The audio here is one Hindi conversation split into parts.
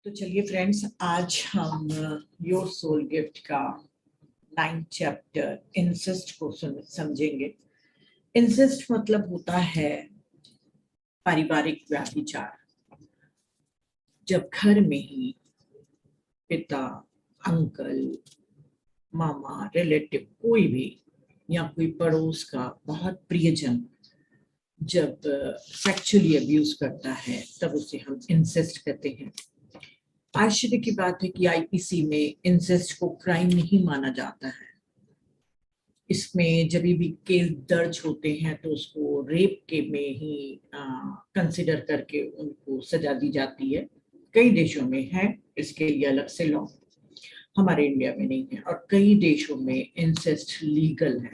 तो चलिए फ्रेंड्स, आज हम योर सोल गिफ्ट का 9th चैप्टर इंसेस्ट को समझेंगे। इंसेस्ट मतलब होता है पारिवारिक व्याभिचार। जब घर में ही पिता, अंकल, मामा, रिलेटिव कोई भी या कोई पड़ोस का बहुत प्रियजन जब सेक्सुअली अब्यूज करता है तब उसे हम इंसेस्ट कहते हैं। आश्चर्य की बात है कि आईपीसी में इंसेस्ट को क्राइम नहीं माना जाता है। इसमें जब भी केस दर्ज होते हैं तो उसको रेप के में ही कंसिडर करके उनको सजा दी जाती है। कई देशों में है इसके लिए अलग से लॉ, हमारे इंडिया में नहीं है। और कई देशों में इंसेस्ट लीगल है।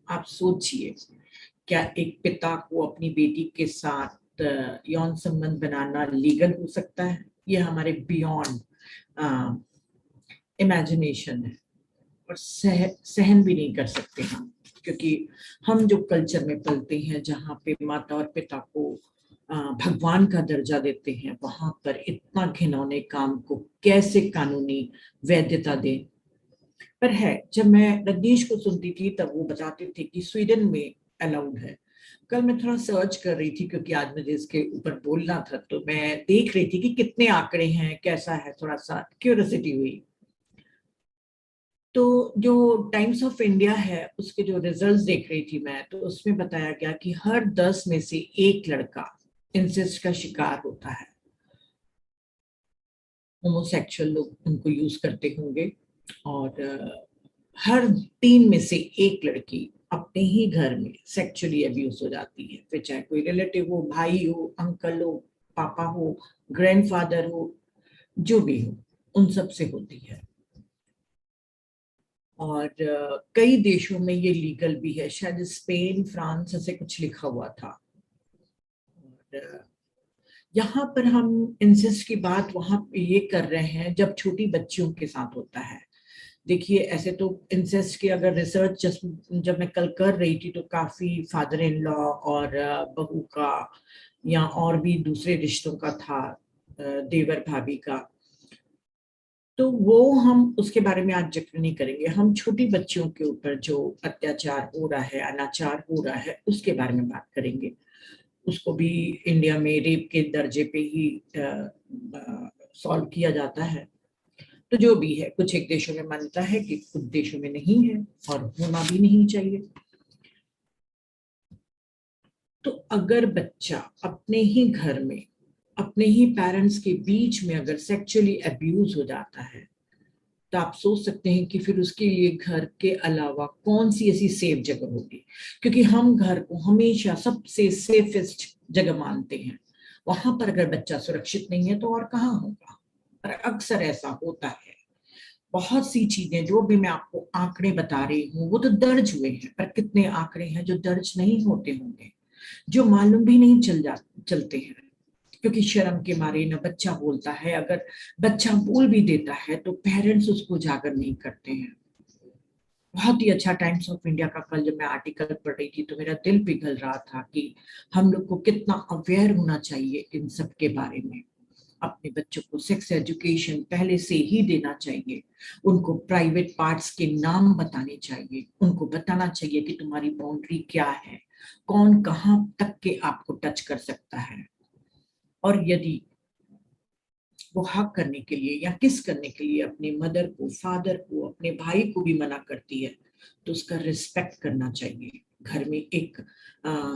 आप सोचिए, क्या एक पिता को अपनी बेटी के साथ यौन संबंध बनाना लीगल हो सकता है? यह हमारे बियॉन्ड इमेजिनेशन है और सहन भी नहीं कर सकते हम, क्योंकि हम जो कल्चर में पलते हैं जहाँ पे माता और पिता को भगवान का दर्जा देते हैं, वहां पर इतना घिनौने काम को कैसे कानूनी वैधता दें। पर है, जब मैं रजनीश को सुनती थी तब वो बताते थे कि स्वीडन में अलाउड है। कल मैं थोड़ा सर्च कर रही थी क्योंकि आज मुझे इसके ऊपर बोलना था, तो मैं देख रही थी कि कितने आंकड़े हैं, कैसा है, थोड़ा सा क्यूरियोसिटी हुई। तो जो टाइम्स ऑफ इंडिया है उसके जो रिजल्ट्स देख रही थी मैं, तो उसमें बताया गया कि हर 10 में से एक लड़का इंसेस्ट का शिकार होता है। होमोसेक्सुअल लोग उनको यूज करते होंगे। और हर 3 में से एक लड़की अपने ही घर में सेक्सुअली अब्यूज हो जाती है, फिर चाहे कोई रिलेटिव हो, भाई हो, अंकल हो, पापा हो, ग्रैंडफादर हो, जो भी हो, उन सब से होती है। और कई देशों में ये लीगल भी है, शायद स्पेन, फ्रांस ऐसे कुछ लिखा हुआ था। और यहाँ पर हम इंसेस्ट की बात वहां पे ये कर रहे हैं जब छोटी बच्चियों के साथ होता है। देखिए, ऐसे तो इंसेस्ट की अगर रिसर्च जब मैं कल कर रही थी तो काफी फादर इन लॉ और बहू का या और भी दूसरे रिश्तों का था, देवर भाभी का। तो वो हम उसके बारे में आज जिक्र नहीं करेंगे। हम छोटी बच्चियों के ऊपर जो अत्याचार हो रहा है, अनाचार हो रहा है, उसके बारे में बात करेंगे। उसको भी इंडिया में रेप के दर्जे पे ही सॉल्व किया जाता है। तो जो भी है, कुछ एक देशों में मान्यता है कि कुछ देशों में नहीं है, और होना भी नहीं चाहिए। तो अगर बच्चा अपने ही घर में, अपने ही पेरेंट्स के बीच में अगर सेक्सुअली अब्यूज हो जाता है, तो आप सोच सकते हैं कि फिर उसके लिए घर के अलावा कौन सी ऐसी सेफ जगह होगी। क्योंकि हम घर को हमेशा सबसे सेफेस्ट जगह मानते हैं। वहां पर अगर बच्चा सुरक्षित नहीं है तो और कहाँ होगा। पर अक्सर ऐसा होता है। बहुत सी चीजें जो भी मैं आपको आंकड़े बता रही हूँ वो तो दर्ज हुए हैं, पर कितने आंकड़े हैं जो दर्ज नहीं होते होंगे, जो मालूम भी नहीं चलते हैं। क्योंकि शर्म के मारे ना बच्चा बोलता है, अगर बच्चा बोल भी देता है तो पेरेंट्स उसको उजागर नहीं करते हैं। बहुत ही अच्छा टाइम्स ऑफ इंडिया का कल जब मैं आर्टिकल पढ़ रही थी तो मेरा दिल पिघल रहा था कि हम लोग को कितना अवेयर होना चाहिए इन सब के बारे में। अपने बच्चों को सेक्स एजुकेशन पहले से ही देना चाहिए। उनको प्राइवेट पार्ट्स के नाम बताने चाहिए। उनको बताना चाहिए कि तुम्हारी बाउंड्री क्या है, कौन कहाँ तक के आपको टच कर सकता है। और यदि वो हक करने के लिए या किस करने के लिए अपने मदर को, फादर को, अपने भाई को भी मना करती है, तो उसका रिस्पेक्ट करना चाहिए। घर में एक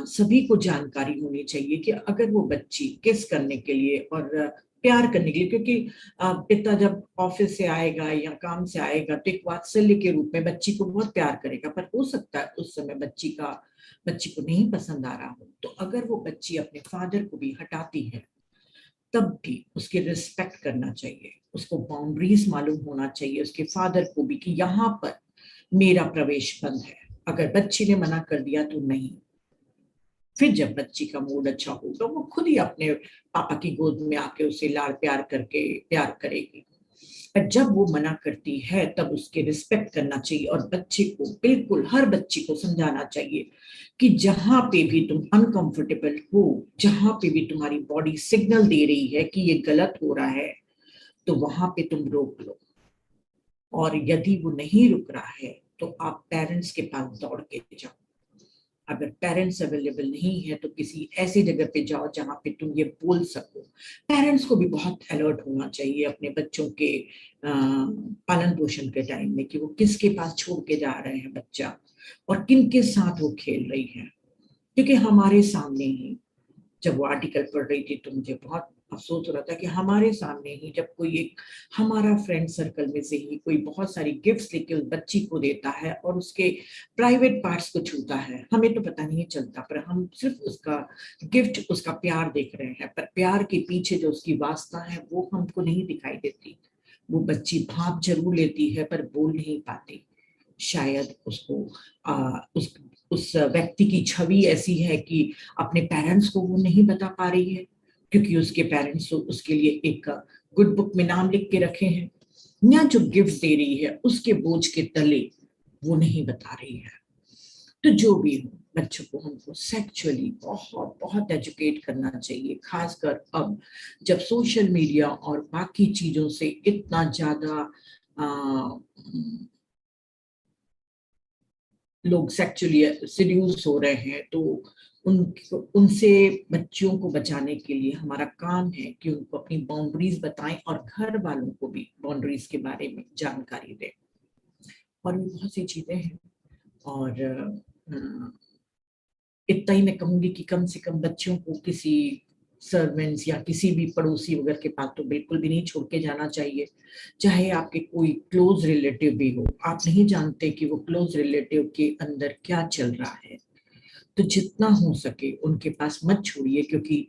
सभी को जानकारी होनी चाहिए कि अगर वो बच्ची किस करने के लिए और प्यार करने के लिए, क्योंकि पिता जब ऑफिस से आएगा या काम से आएगा तो एक वात्सल्य के रूप में बच्ची को बहुत प्यार करेगा, पर हो सकता है उस समय बच्ची को नहीं पसंद आ रहा हो। तो अगर वो बच्ची अपने फादर को भी हटाती है तब भी उसकी रिस्पेक्ट करना चाहिए। उसको बाउंड्रीज मालूम होना चाहिए, उसके फादर को भी, कि यहाँ पर मेरा प्रवेश बंद है। अगर बच्ची ने मना कर दिया तो नहीं। फिर जब बच्ची का मूड अच्छा होगा वो खुद ही अपने पापा की गोद में आके उसे लाड़ प्यार करके प्यार करेगी। पर जब वो मना करती है तब उसके रिस्पेक्ट करना चाहिए। और बच्चे को, बिल्कुल हर बच्ची को समझाना चाहिए कि जहां पे भी तुम अनकंफर्टेबल हो, जहां पे भी तुम्हारी बॉडी सिग्नल दे रही है कि ये गलत हो रहा है, तो वहां पे तुम रोक लो। और यदि वो नहीं रुक रहा है तो आप पेरेंट्स के पास दौड़ के जाओ। अगर पेरेंट्स अवेलेबल नहीं है तो किसी ऐसी जगह पे जाओ जहां पे तुम ये बोल सको। पेरेंट्स को भी बहुत अलर्ट होना चाहिए अपने बच्चों के पालन पोषण के टाइम में, कि वो किसके पास छोड़ के जा रहे हैं बच्चा और किन के साथ वो खेल रही है। क्योंकि हमारे सामने ही जब वो आर्टिकल पढ़ रही थी तो मुझे बहुत अफसोस हो रहा था कि हमारे सामने ही जब कोई एक हमारा फ्रेंड सर्कल में से ही कोई बहुत सारी गिफ्ट्स लेके उस बच्ची को देता है और उसके प्राइवेट पार्ट्स को छूता है, हमें तो पता नहीं चलता, पर हम सिर्फ उसका गिफ्ट, उसका प्यार देख रहे हैं, पर प्यार के पीछे जो उसकी वास्ता है वो हमको नहीं दिखाई देती। वो बच्ची भाप जरूर लेती है पर बोल नहीं पाती। शायद उसको उस व्यक्ति की छवि ऐसी है कि अपने पेरेंट्स को वो नहीं बता पा रही है, क्योंकि उसके पेरेंट्स तो उसके लिए एक गुड बुक में नाम लिख के रखे हैं, या जो गिफ्ट दे रही है उसके बोझ के तले वो नहीं बता रही है। तो जो भी हो, बच्चों को हमको सेक्चुअली बहुत बहुत एजुकेट करना चाहिए, खासकर अब जब सोशल मीडिया और बाकी चीजों से इतना ज्यादा लोग सेक्चुअली सीड्यूस हो रहे हैं। तो उनसे बच्चियों को बचाने के लिए हमारा काम है कि उनको अपनी बाउंड्रीज बताएं और घर वालों को भी बाउंड्रीज के बारे में जानकारी दें। और भी बहुत सी चीजें हैं। और इतना ही मैं कहूंगी कि कम से कम बच्चों को किसी सर्वेंट्स या किसी भी पड़ोसी वगैरह के पास तो बिल्कुल भी नहीं छोड़ के जाना चाहिए। चाहे आपके कोई क्लोज रिलेटिव भी हो, आप नहीं जानते कि वो क्लोज रिलेटिव के अंदर क्या चल रहा है। तो जितना हो सके उनके पास मत छोड़िए, क्योंकि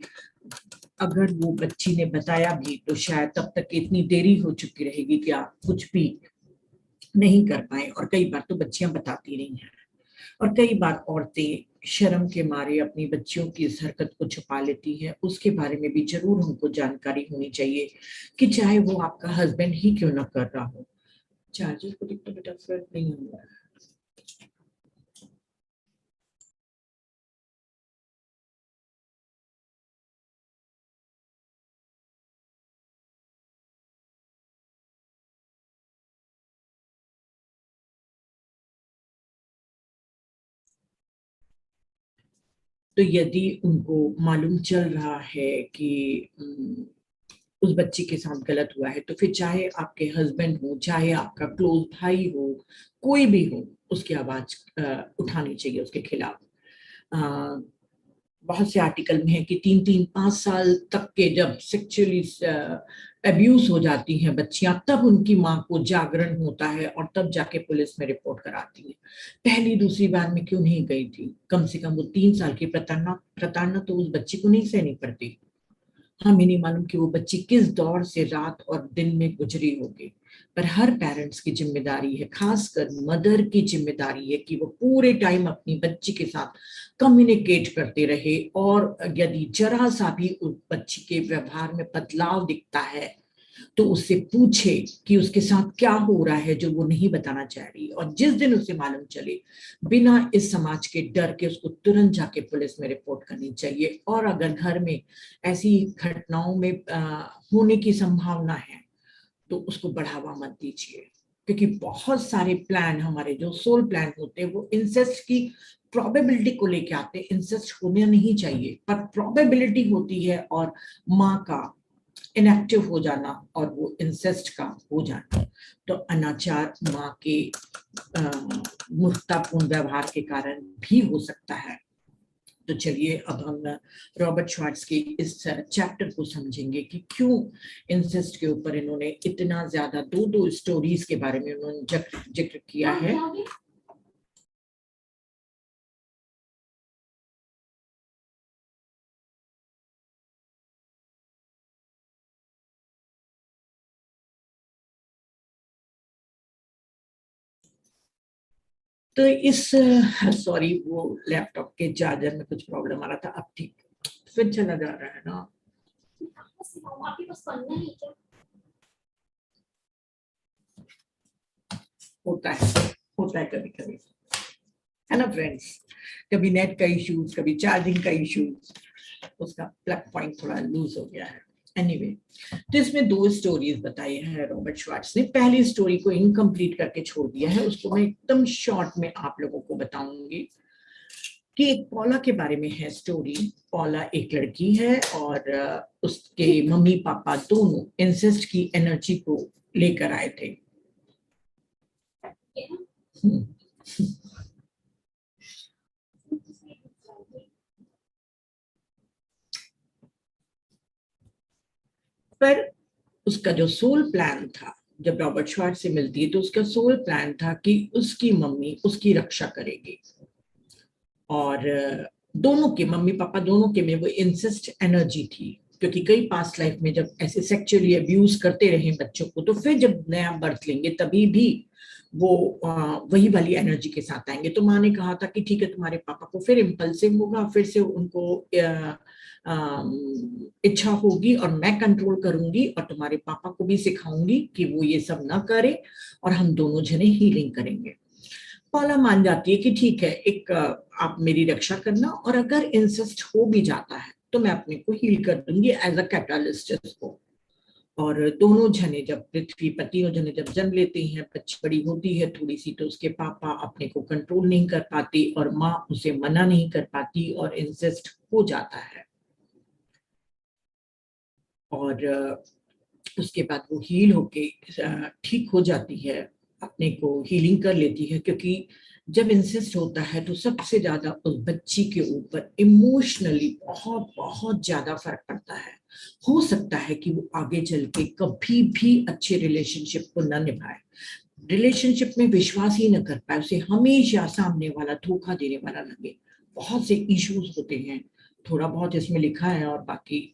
अगर वो बच्ची ने बताया भी तो शायद तब तक इतनी देरी हो चुकी रहेगी कि आप कुछ भी नहीं कर पाए। और कई बार तो बच्चियां बताती नहीं हैं, और कई बार औरतें शर्म के मारे अपनी बच्चियों की इस हरकत को छुपा लेती हैं। उसके बारे में भी जरूर हमको जानकारी होनी चाहिए, कि चाहे वो आपका हस्बैंड ही क्यों ना कर रहा हो। चार्जर को दिखता बेटा फर्क नहीं हुआ। तो यदि उनको मालूम चल रहा है कि उस बच्ची के साथ गलत हुआ है, तो फिर चाहे आपके हस्बैंड हो, चाहे आपका क्लोज भाई हो, कोई भी हो, उसकी आवाज उठानी चाहिए उसके खिलाफ। बहुत से आर्टिकल में है कि 3-3-5 साल तक के जब सेक्सुअली अब्यूज हो जाती हैं बच्चियां, तब उनकी माँ को जागरण होता है और तब जाके पुलिस में रिपोर्ट कराती है। पहली दूसरी बार में क्यों नहीं गई थी? कम से कम वो 3 साल की प्रताड़ना प्रताड़ना तो उस बच्ची को नहीं सहनी पड़ती। हमें नहीं मालूम कि वो बच्ची किस दौर से रात और दिन में गुजरी होगी। पर हर पेरेंट्स की जिम्मेदारी है, खासकर मदर की जिम्मेदारी है, कि वो पूरे टाइम अपनी बच्ची के साथ कम्युनिकेट करते रहे। और यदि जरा सा भी उस बच्ची के व्यवहार में बदलाव दिखता है तो उससे पूछे कि उसके साथ क्या हो रहा है जो वो नहीं बताना चाह रही। और जिस दिन उसे मालूम चले, बिना इस समाज के डर के उसको तुरंत जाके पुलिस में रिपोर्ट करनी चाहिए। और अगर घर में ऐसी घटनाओं में होने की संभावना है तो उसको बढ़ावा मत दीजिए, क्योंकि बहुत सारे प्लान हमारे जो सोल प्लान होते हैं वो इंसेस्ट की प्रोबेबिलिटी को लेके आते हैं। इंसेस्ट होना नहीं चाहिए पर प्रोबेबिलिटी होती है, और माँ का इनएक्टिव हो जाना और वो इंसेस्ट का हो जाना। तो अनाचार माँ के मूर्खतापूर्ण व्यवहार के कारण भी हो सकता है। तो चलिए अब हम रॉबर्ट श्वार्ट्ज के इस चैप्टर को समझेंगे कि क्यों इंसेस्ट के ऊपर इन्होंने इतना ज्यादा दो दो स्टोरीज के बारे में उन्होंने जिक्र किया है। तो इस सॉरी, वो लैपटॉप के चार्जर में कुछ प्रॉब्लम आ रहा था, अब ठीक फिर चला जा रहा है ना। आपके पास पन्ना है क्या? होता है, होता है कभी कभी, है ना फ्रेंड्स। कभी नेट का इश्यूज, कभी चार्जिंग का इश्यूज, उसका प्लग पॉइंट थोड़ा लूज हो गया है। एनीवे, तो इसमें दो स्टोरीज बताई है रॉबर्ट श्वार्ट्ज ने। पहली स्टोरी को इनकम्प्लीट करके छोड़ दिया है, उसको मैं एकदम शॉर्ट में आप लोगों को बताऊंगी कि एक पॉला के बारे में है स्टोरी। पॉला एक लड़की है और उसके मम्मी पापा दोनों इंसेस्ट की एनर्जी को लेकर आए थे। पर उसका जो सोल प्लान था, जब रॉबर्ट श्वार्ट्ज से मिलती है तो उसका सोल प्लान था कि उसकी मम्मी उसकी रक्षा करेगी। और दोनों के मम्मी पापा दोनों के में वो इंसेस्ट एनर्जी थी, क्योंकि कई पास्ट लाइफ में जब ऐसे सेक्सुअली अब्यूज करते रहे बच्चों को, तो फिर जब नया बर्थ लेंगे तभी भी वो वही वाली एनर्जी के साथ आएंगे। तो माँ ने कहा था कि ठीक है, तुम्हारे पापा को फिर इम्पल्सिव होगा, फिर से उनको इच्छा होगी और मैं कंट्रोल करूंगी और तुम्हारे पापा को भी सिखाऊंगी कि वो ये सब ना करे और हम दोनों जने हीलिंग करेंगे। पॉला मान जाती है कि ठीक है, एक आप मेरी रक्षा करना, और अगर इंसेस्ट हो भी जाता है तो मैं अपने को हील कर दूंगी एज अ कैटालिस्ट इसको। और दोनों जने जब पृथ्वी पर तीनों जने जब जन्म लेते हैं, बच्ची बड़ी होती है थोड़ी सी, तो उसके पापा अपने को कंट्रोल नहीं कर पाती और माँ उसे मना नहीं कर पाती और इंसेस्ट हो जाता है। और उसके बाद वो हील होके ठीक हो जाती है, अपने को हीलिंग कर लेती है। क्योंकि जब इंसेस्ट होता है तो सबसे ज्यादा उस बच्ची के ऊपर इमोशनली बहुत बहुत ज्यादा फर्क पड़ता है। हो सकता है कि वो आगे चल के कभी भी अच्छे रिलेशनशिप को न निभाए, रिलेशनशिप में विश्वास ही न कर पाए, उसे हमेशा सामने वाला धोखा देने वाला लगे। बहुत से इश्यूज होते हैं, थोड़ा बहुत इसमें लिखा है और बाकी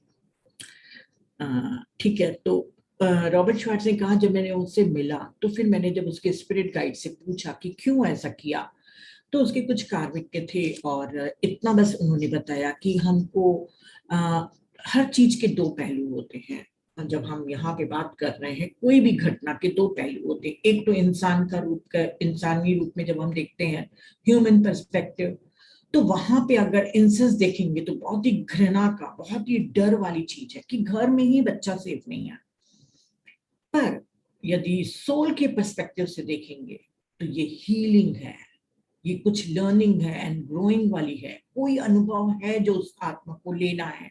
ठीक है। तो रॉबर्ट श्वार्ट्ज ने कहा, जब मैंने उससे मिला तो फिर मैंने जब उसके स्पिरिट गाइड से पूछा कि क्यों ऐसा किया, तो उसके कुछ कार्मिक थे और इतना बस उन्होंने बताया कि हमको हर चीज के दो पहलू होते हैं। जब हम यहाँ पे बात कर रहे हैं, कोई भी घटना के दो पहलू होते हैं। एक तो इंसान का रूप का, इंसानी रूप में जब हम देखते हैं, ह्यूमन पर्सपेक्टिव, तो वहां पे अगर इंसेस्ट देखेंगे तो बहुत ही घृणा का, बहुत ही डर वाली चीज है कि घर में ही बच्चा सेफ नहीं है। पर यदि सोल के पर्सपेक्टिव से देखेंगे तो ये हीलिंग है, ये कुछ लर्निंग है एंड ग्रोइंग वाली है, कोई अनुभव है जो उस आत्मा को लेना है,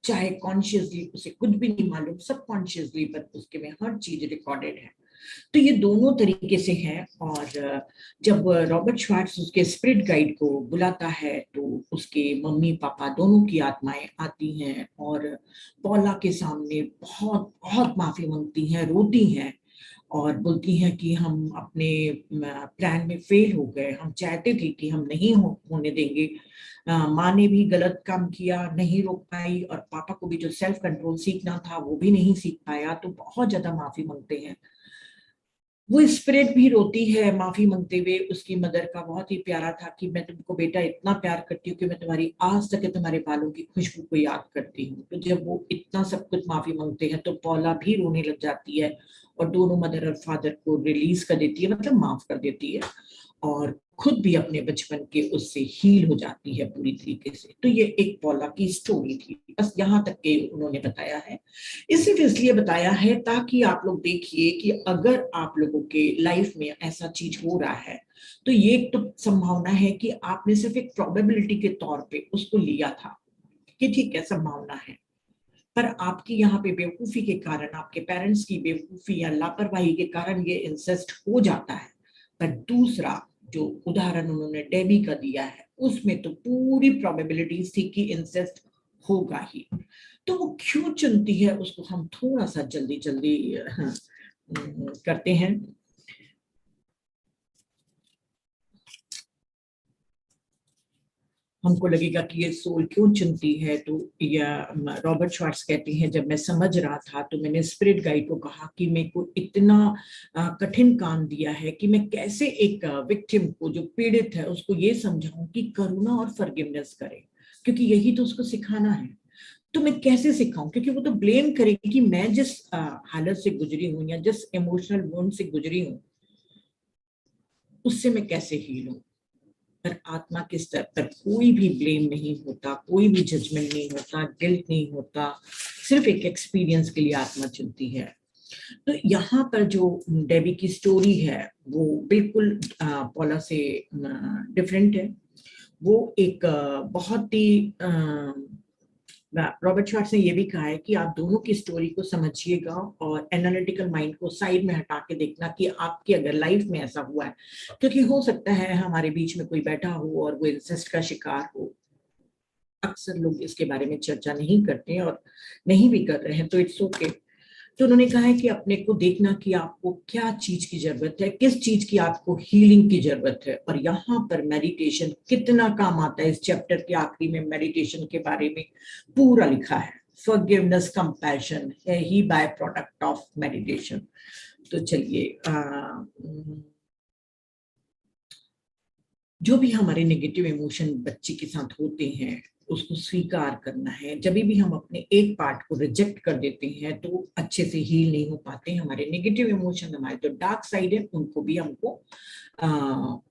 चाहे कॉन्शियसली उसे कुछ भी नहीं मालूम, सब कॉन्शियसली, पर उसके में हर चीज रिकॉर्डेड है। तो ये दोनों तरीके से है। और जब रॉबर्ट श्वार्ट्ज उसके स्पिरिट गाइड को बुलाता है तो उसके मम्मी पापा दोनों की आत्माएं आती हैं और पॉला के सामने बहुत बहुत माफी मांगती हैं, रोती हैं और बोलती हैं कि हम अपने प्लान में फेल हो गए, हम चाहते थे कि हम नहीं होने देंगे। माँ ने भी गलत काम किया, नहीं रोक पाई, और पापा को भी जो सेल्फ कंट्रोल सीखना था वो भी नहीं सीख पाया, तो बहुत ज्यादा माफी मांगते हैं। वो स्पिरिट भी रोती है माफी मांगते हुए। उसकी मदर का बहुत ही प्यारा था कि मैं तुमको बेटा इतना प्यार करती हूँ कि मैं तुम्हारी आज तक तुम्हारे बालों की खुशबू को याद करती हूँ। तो जब वो इतना सब कुछ माफी मांगते हैं तो पौला भी रोने लग जाती है और दोनों मदर और फादर को रिलीज कर देती है, मतलब माफ कर देती है, और खुद भी अपने बचपन के उससे हील हो जाती है पूरी तरीके से। तो ये एक पौला की स्टोरी थी, बस यहाँ तक के उन्होंने बताया है। इस सिर्फ इसलिए बताया है ताकि आप लोग देखिए कि अगर आप लोगों के लाइफ में ऐसा चीज हो रहा है तो ये तो संभावना है कि आपने सिर्फ एक प्रोबेबिलिटी के तौर पे उसको लिया था कि ठीक है संभावना है, पर आपकी यहाँ पे बेवकूफी के कारण, आपके पेरेंट्स की बेवकूफी या लापरवाही के कारण ये इंसेस्ट हो जाता है। पर दूसरा जो उदाहरण उन्होंने डेबी का दिया है उसमें तो पूरी प्रोबेबिलिटीज थी कि इंसेस्ट होगा ही। तो वो क्यों चुनती है उसको हम थोड़ा सा जल्दी जल्दी करते हैं। हमको लगेगा कि ये सोल क्यों चुनती है, तो या रॉबर्ट श्वार्ट्ज कहते हैं, जब मैं समझ रहा था तो मैंने स्पिरिट गाइड को कहा कि मेरे को इतना कठिन काम दिया है कि मैं कैसे एक विक्टिम को जो पीड़ित है उसको ये समझाऊं कि करुणा और फॉरगिवनेस करे, क्योंकि यही तो उसको सिखाना है। तो मैं कैसे सिखाऊं, क्योंकि वो तो ब्लेम करेगी कि मैं जिस हालत से गुजरी हूं या जिस इमोशनल वुंड से गुजरी हूं उससे मैं कैसे हील हूं। पर आत्मा के स्तर पर कोई भी ब्लेम नहीं होता, कोई भी जजमेंट नहीं होता, गिल्ट नहीं होता, सिर्फ एक एक्सपीरियंस के लिए आत्मा चुनती है। तो यहाँ पर जो डेबी की स्टोरी है वो बिल्कुल पॉला से डिफरेंट है। वो एक बहुत ही रॉबर्ट श्वार्ट्ज ने ये भी कहा है कि आप दोनों की स्टोरी को समझिएगा और एनालिटिकल माइंड को साइड में हटा के देखना कि आपकी अगर लाइफ में ऐसा हुआ है, क्योंकि हो सकता है हमारे बीच में कोई बैठा हो और वो इंसेस्ट का शिकार हो। अक्सर लोग इसके बारे में चर्चा नहीं करते हैं और नहीं भी कर रहे हैं, तो इट्स ओके। तो उन्होंने कहा है कि अपने को देखना कि आपको क्या चीज की जरूरत है, किस चीज की आपको हीलिंग की जरूरत है, और यहाँ पर मेडिटेशन कितना काम आता है। इस चैप्टर के आखिरी में मेडिटेशन के बारे में पूरा लिखा है। फॉरगिवनेस कंपैशन है ही बाय प्रोडक्ट ऑफ मेडिटेशन। तो चलिए, जो भी हमारे नेगेटिव इमोशन बच्चे के साथ होते हैं उसको स्वीकार करना है। जब भी हम अपने एक पार्ट को रिजेक्ट कर देते हैं तो अच्छे से हील नहीं हो पाते। हमारे नेगेटिव इमोशन, हमारे जो डार्क साइड है, उनको भी हमको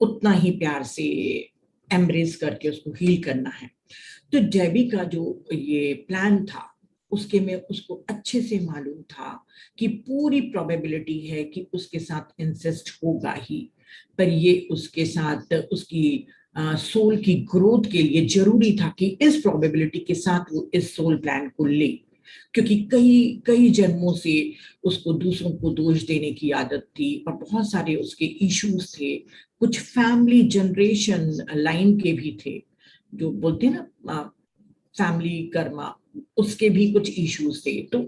उतना ही प्यार से एम्ब्रेस करके उसको हील करना है। तो डेबी का जो ये प्लान था उसके में उसको अच्छे से मालूम था कि पूरी प्रोबेबिलिटी है कि उसके साथ इंसेस्ट होगा ही, पर ये उसके साथ उसकी सोल की ग्रोथ के लिए जरूरी था कि इस प्रोबेबिलिटी के साथ वो इस सोल प्लान को ले, क्योंकि कई कई जन्मों से उसको दूसरों को दोष देने की आदत थी और बहुत सारे उसके इश्यूज थे। कुछ फैमिली जनरेशन लाइन के भी थे, जो बोलते हैं ना फैमिली कर्मा, उसके भी कुछ इश्यूज थे। तो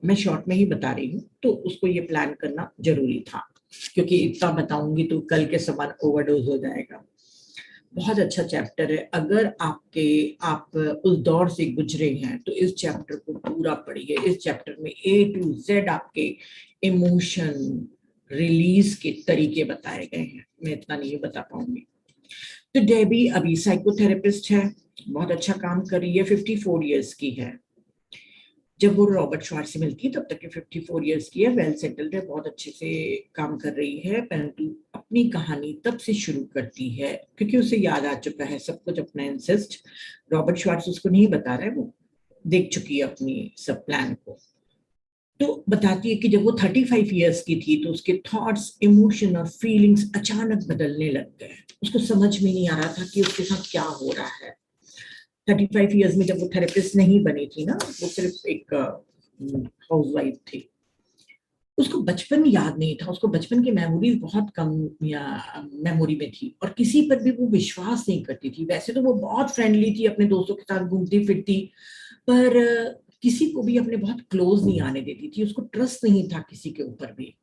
मैं शॉर्ट में ही बता रही हूँ। तो उसको ये प्लान करना जरूरी था, क्योंकि इतना बताऊंगी तो कल के समान ओवरडोज हो जाएगा। बहुत अच्छा चैप्टर है। अगर आप उस दौर से गुजरे हैं तो इस चैप्टर को पूरा पढ़िए। इस चैप्टर में A to Z आपके इमोशन रिलीज के तरीके बताए गए हैं। मैं इतना नहीं बता पाऊंगी। तो डेबी अभी साइकोथेरेपिस्ट है, बहुत अच्छा काम कर रही है। 54 इयर्स की है। जब वो रॉबर्ट श्वार्ट्ज से मिलती है तब तक के 54 इयर्स की है, वेल सेटल्ड है, बहुत अच्छे से काम कर रही है। परंतु अपनी कहानी तब से शुरू करती है क्योंकि उसे याद आ चुका है सब कुछ, अपना इंसेस्ट। रॉबर्ट श्वार्ट्ज उसको नहीं बता रहा है, वो देख चुकी है अपनी सब प्लान को। तो बताती है कि जब वो 35 इयर्स की थी तो उसके थॉट्स, इमोशन और फीलिंग्स अचानक बदलने लग गए। उसको समझ में नहीं आ रहा था कि उसके साथ क्या हो रहा है। 35 इयर्स में जब वो थेरेपिस्ट नहीं बनी थी ना, वो सिर्फ एक हाउसवाइफ थी। उसको बचपन याद नहीं था, उसको बचपन की मेमोरीज बहुत कम मेमोरी में थी और किसी पर भी वो विश्वास नहीं करती थी। वैसे तो वो बहुत फ्रेंडली थी, अपने दोस्तों के साथ घूमती फिरती, पर किसी को भी अपने बहुत क्लोज नहीं आने देती थी। उसको ट्रस्ट नहीं था किसी के ऊपर भी।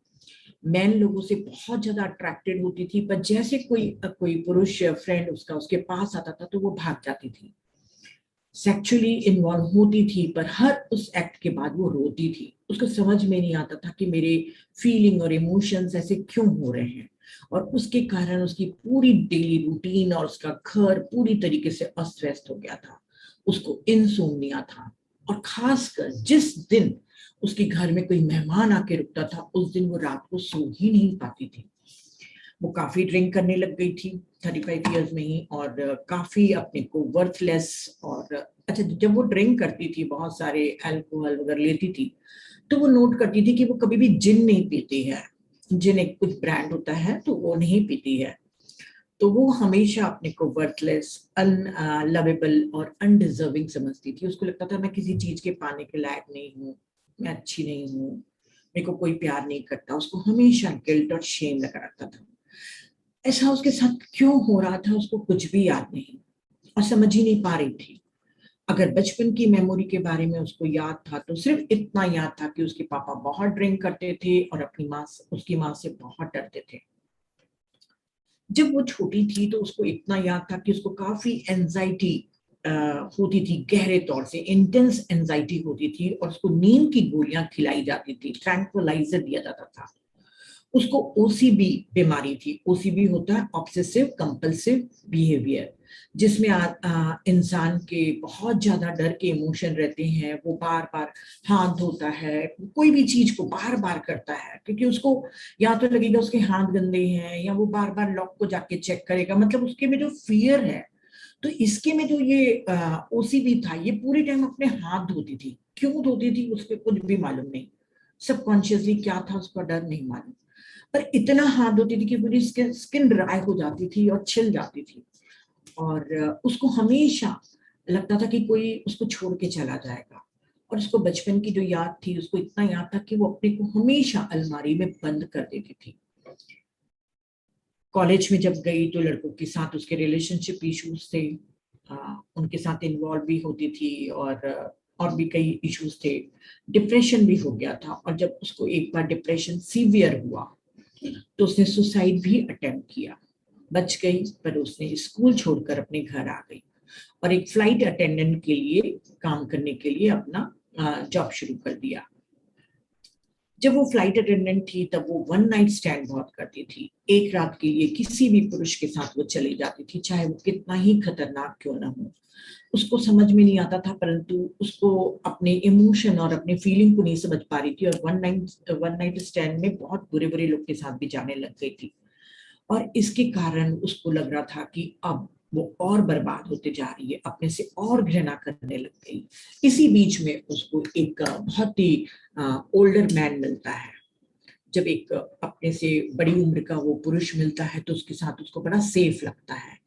मैन लोगों से बहुत ज्यादा अट्रैक्टेड होती थी, पर जैसे कोई पुरुष फ्रेंड उसका उसके पास आता था तो वो भाग जाती थी। सेक्सुअली इन्वॉल्व होती थी, पर हर उस एक्ट के बाद वो रोती थी। उसको समझ में नहीं आता था कि मेरे फीलिंग और इमोशंस ऐसे क्यों हो रहे हैं, और उसके कारण उसकी पूरी डेली रूटीन और उसका घर पूरी तरीके से अस्त व्यस्त हो गया था। उसको इंसोम्निया था, और खासकर जिस दिन उसके घर में कोई मेहमान आके रुकता था उस दिन वो रात को सो ही नहीं पाती थी। वो काफी ड्रिंक करने लग गई थी 35 इयर्स में ही, और काफी अपने को वर्थलेस। और अच्छा, जब वो ड्रिंक करती थी, बहुत सारे अल्कोहल वगैरह लेती थी, तो वो नोट करती थी कि वो कभी भी जिन नहीं पीती है। जिन एक कुछ ब्रांड होता है तो वो नहीं पीती है। तो वो हमेशा अपने को वर्थलेस, अनलवेबल और अनडिजर्विंग समझती थी। उसको लगता था मैं किसी चीज के पाने के लायक नहीं हूँ, मैं अच्छी नहीं हूँ, मेरे को कोई प्यार नहीं करता। उसको हमेशा गिल्ट और शेम लगा रखता था। ऐसा उसके साथ क्यों हो रहा था उसको कुछ भी याद नहीं, और समझ ही नहीं पा रही थी। अगर बचपन की मेमोरी के बारे में उसको याद था तो सिर्फ इतना याद था कि उसके पापा बहुत ड्रिंक करते थे और अपनी माँ, उसकी माँ से बहुत डरते थे। जब वो छोटी थी तो उसको इतना याद था कि उसको काफी एंजाइटी होती थी, गहरे तौर से इंटेंस एंजाइटी होती थी, और उसको नींद की गोलियां खिलाई जाती थी, ट्रैंक्विलाइजर दिया जाता था। उसको ओसीबी बीमारी थी। ओसीबी होता है ऑब्सेसिव कंपल्सिव बिहेवियर, जिसमें इंसान के बहुत ज्यादा डर के इमोशन रहते हैं। वो बार बार हाथ धोता है, कोई भी चीज को बार बार करता है, क्योंकि उसको या तो लगेगा उसके हाथ गंदे हैं, या वो बार बार लॉक को जाके चेक करेगा। मतलब उसके में जो फियर है। तो इसके में जो ये ओसीबी था, ये पूरे टाइम अपने हाथ धोती थी। क्यों रोती थी उसको कुछ भी मालूम नहीं, सबकॉन्शियसली क्या था उसका डर नहीं मालूम, पर इतना हार्ड होती थी कि पूरी स्किन ड्राई हो जाती थी और छिल जाती थी। और उसको हमेशा लगता था कि कोई उसको छोड़ के चला जाएगा। और उसको बचपन की जो याद थी, उसको इतना याद था कि वो अपने को हमेशा अलमारी में बंद कर देती थी। कॉलेज में जब गई तो लड़कों के साथ उसके रिलेशनशिप इश्यूज थे, उनके साथ इन्वॉल्व भी होती थी, और भी कई इश्यूज थे। डिप्रेशन भी हो गया था, और जब उसको एक बार डिप्रेशन सीवियर हुआ तो उसने सुसाइड भी अटेम्प्ट किया। बच गई, पर उसने स्कूल छोड़कर अपने घर आ गई और एक फ्लाइट अटेंडेंट के लिए काम करने के लिए अपना जॉब शुरू कर दिया। जब वो फ्लाइट अटेंडेंट थी तब वो वन नाइट स्टैंड बहुत करती थी। एक रात के लिए किसी भी पुरुष के साथ वो चली जाती थी, चाहे वो कितना ही खतरनाक क्यों ना हो। उसको समझ में नहीं आता था, परंतु उसको अपने इमोशन और अपने फीलिंग को नहीं समझ पा रही थी, और वन नाइट स्टैंड में बहुत बुरे बुरे लोग के साथ भी जाने लग गई थी। और इसके कारण उसको लग रहा था कि अब वो और बर्बाद होते जा रही है, अपने से और घृणा करने लग गई। इसी बीच में उसको एक बहुत ही ओल्डर मैन मिलता है। जब एक अपने से बड़ी उम्र का वो पुरुष मिलता है तो उसके साथ उसको बड़ा सेफ लगता है,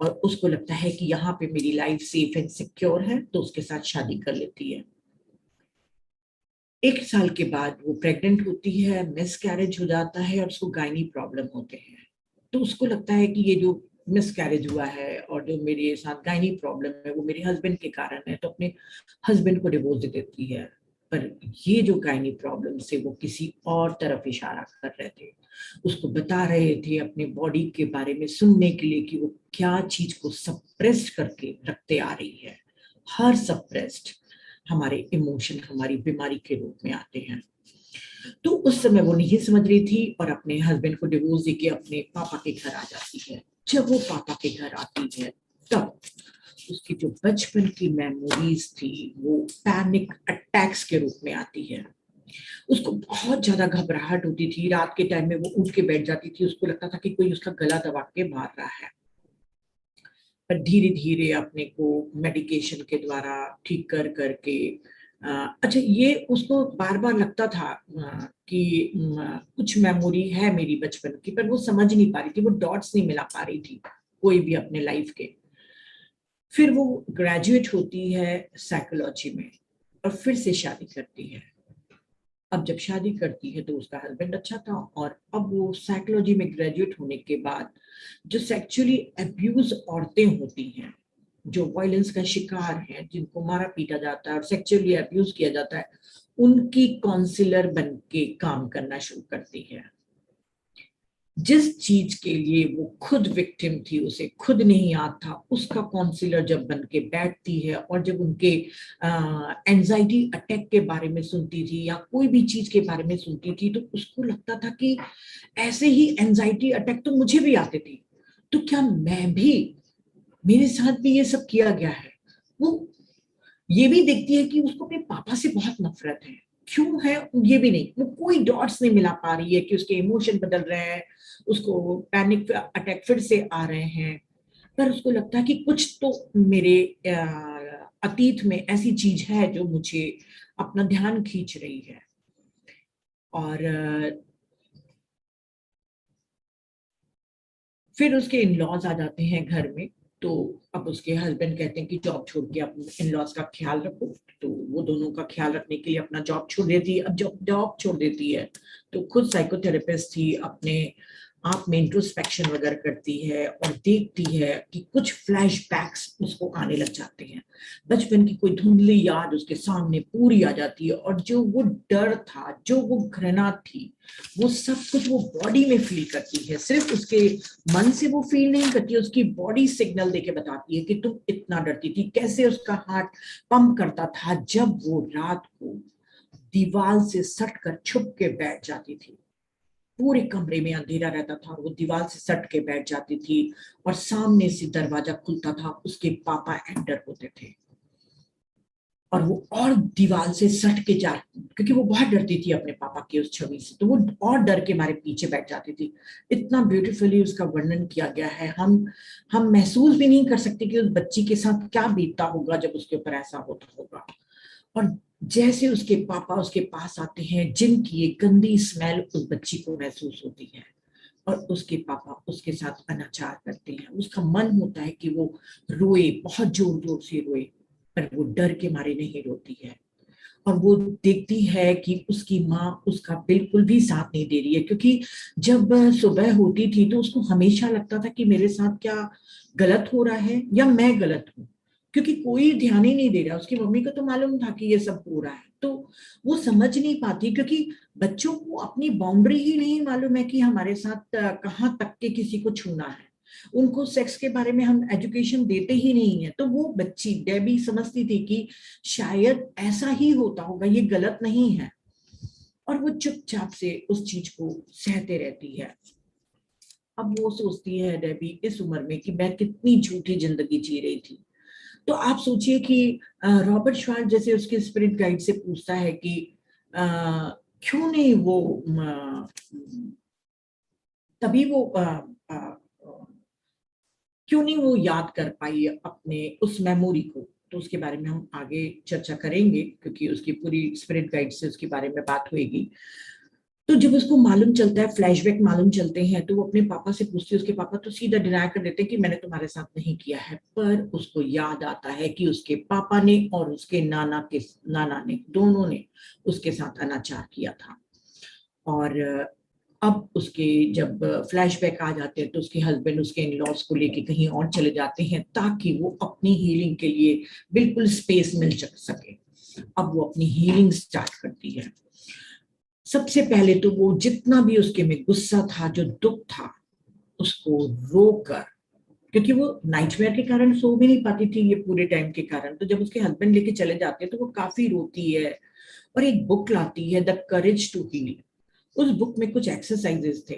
और उसको लगता है कि यहाँ पे मेरी लाइफ सेफ एंड सिक्योर है, तो उसके साथ शादी कर लेती है। एक साल के बाद वो प्रेग्नेंट होती है, मिस कैरेज हो जाता है और उसको गायनी प्रॉब्लम होते हैं। तो उसको लगता है कि ये जो मिस कैरेज हुआ है और जो मेरे साथ गायनी प्रॉब्लम है वो मेरे हस्बैंड के कारण है, तो अपने हस्बैंड को डिवोर्स दे देती है। पर ये जो गायनी प्रॉब्लम से वो किसी और तरफ इशारा कर रहे थे, उसको बता रहे थे अपने बॉडी के बारे में सुनने के लिए कि वो क्या चीज को सप्रेस्ड करके रखते आ रही है। हर सप्रेस्ड हमारे इमोशन हमारी बीमारी के रूप में आते हैं। तो उस समय वो नहीं समझ रही थी और अपने हस्बैंड को डिवोर्स देके अपने पापा के घर आ जाती है। जब वो पापा के घर आती है तब उसकी जो बचपन की मेमोरीज थी वो पैनिक अटैक्स के रूप में आती है। उसको बहुत ज्यादा घबराहट होती थी, रात के टाइम में वो उठ के बैठ जाती थी, उसको लगता था कि कोई उसका गला दबा के मार रहा है। पर धीरे धीरे अपने को मेडिकेशन के द्वारा ठीक कर करके अच्छा, ये उसको बार बार लगता था कि कुछ मेमोरी है मेरी बचपन की, पर वो समझ नहीं पा रही थी, वो डॉट्स नहीं मिला पा रही थी कोई भी अपने लाइफ के। फिर वो ग्रेजुएट होती है साइकोलॉजी में और फिर से शादी करती है। अब जब शादी करती है तो उसका हस्बैंड अच्छा था, और अब वो साइकोलॉजी में ग्रेजुएट होने के बाद जो सेक्सुअली अब्यूज औरतें होती हैं, जो वायलेंस का शिकार हैं, जिनको मारा पीटा जाता है और सेक्सुअली अब्यूज किया जाता है, उनकी काउंसलर बन के काम करना शुरू करती है। जिस चीज के लिए वो खुद विक्टिम थी, उसे खुद नहीं याद था, उसका काउंसलर जब बन के बैठती है और जब उनके एंजाइटी अटैक के बारे में सुनती थी या कोई भी चीज के बारे में सुनती थी, तो उसको लगता था कि ऐसे ही एंजाइटी अटैक तो मुझे भी आते थे, तो क्या मैं भी, मेरे साथ भी ये सब किया गया है। वो ये भी देखती है कि उसको अपने पापा से बहुत नफरत है, क्यों है ये भी नहीं, वो कोई डॉट्स नहीं मिला पा रही है कि उसके इमोशन बदल रहे हैं, उसको पैनिक अटैक फिर से आ रहे हैं। पर उसको लगता है कि कुछ तो मेरे अतीत में ऐसी चीज है जो मुझे अपना ध्यान खींच रही है। और फिर उसके इन लॉज आ जाते हैं घर में। तो अब उसके हस्बैंड कहते हैं कि जॉब छोड़ के अपने इन लॉज का ख्याल रखो। तो वो दोनों का ख्याल रखने के लिए अपना जॉब छोड़ देती है। अब जब जॉब छोड़ देती है तो खुद साइकोथेरेपिस्ट थी, अपने आप में इंट्रोस्पेक्शन वगैरह करती है और देखती है कि कुछ फ्लैशबैक्स उसको आने लग जाते हैं। बचपन की कोई धुंधली याद उसके सामने पूरी आ जाती है, और जो वो डर था, जो वो घृणा थी, वो सब कुछ वो बॉडी में फील करती है। सिर्फ उसके मन से वो फील नहीं करती, उसकी बॉडी सिग्नल देके बताती है कि तुम इतना डरती थी। कैसे उसका हार्ट पंप करता था जब वो रात को दीवार से सट कर छुप के बैठ जाती थी। पूरे कमरे में अंधेरा रहता था और वो दीवार से सट के बैठ जाती थी, और सामने से दरवाजा खुलता था, उसके पापा एंटर होते थे, और वो और दीवार से सट के जा, क्योंकि वो बहुत डरती थी अपने पापा की उस छवि से, तो वो और डर के मारे पीछे बैठ जाती थी। इतना ब्यूटीफुली उसका वर्णन किया गया है, हम महसूस भी नहीं कर सकते कि उस बच्ची के साथ क्या बीतता होगा जब उसके ऊपर ऐसा होता होगा। और जैसे उसके पापा उसके पास आते हैं, जिनकी एक गंदी स्मेल उस बच्ची को महसूस होती है, और उसके पापा उसके साथ अनाचार करते हैं। उसका मन होता है कि वो रोए, बहुत जोर जोर से रोए, पर वो डर के मारे नहीं रोती है। और वो देखती है कि उसकी माँ उसका बिल्कुल भी साथ नहीं दे रही है, क्योंकि जब सुबह होती थी तो उसको हमेशा लगता था कि मेरे साथ क्या गलत हो रहा है या मैं गलत हूँ, क्योंकि कोई ध्यान ही नहीं दे रहा। उसकी मम्मी को तो मालूम था कि ये सब हो रहा है, तो वो समझ नहीं पाती, क्योंकि बच्चों को अपनी बाउंड्री ही नहीं मालूम है कि हमारे साथ कहाँ तक के किसी को छूना है। उनको सेक्स के बारे में हम एजुकेशन देते ही नहीं है। तो वो बच्ची डेबी समझती थी कि शायद ऐसा ही होता होगा, ये गलत नहीं है, और वो चुपचाप से उस चीज को सहते रहती है। अब वो सोचती है डेबी इस उम्र में कि मैं कितनी झूठी जिंदगी जी रही थी। तो आप सोचिए कि रॉबर्ट श्वार्ट्ज जैसे उसके स्पिरिट गाइड से पूछता है कि अ, क्यों नहीं वो तभी वो क्यों नहीं वो याद कर पाई अपने उस मेमोरी को। तो उसके बारे में हम आगे चर्चा करेंगे, क्योंकि उसकी पूरी स्पिरिट गाइड से उसके बारे में बात होगी। तो जब उसको मालूम चलता है, फ्लैशबैक मालूम चलते हैं, तो वो अपने पापा से पूछती है। उसके पापा तो सीधा डिनाई कर देते हैं कि मैंने तुम्हारे साथ नहीं किया है, पर उसको याद आता है कि उसके पापा ने और उसके नाना ने, दोनों ने उसके साथ अनाचार किया था। और अब उसके जब फ्लैशबैक आ जाते हैं तो उसके हस्बैंड उसके इन लॉज को लेके कहीं और चले जाते हैं, ताकि वो अपनी हीलिंग के लिए बिल्कुल स्पेस मिल सके। अब वो अपनी हीलिंग स्टार्ट करती है। सबसे पहले तो वो जितना भी उसके में गुस्सा था, जो दुख था, उसको रोकर, क्योंकि वो नाइटमेयर के कारण सो भी नहीं पाती थी ये पूरे टाइम के कारण। तो जब उसके हस्बैंड लेके चले जाते हैं तो वो काफी रोती है, और एक बुक लाती है, द करेज टू हील। उस बुक में कुछ एक्सरसाइजेस थे।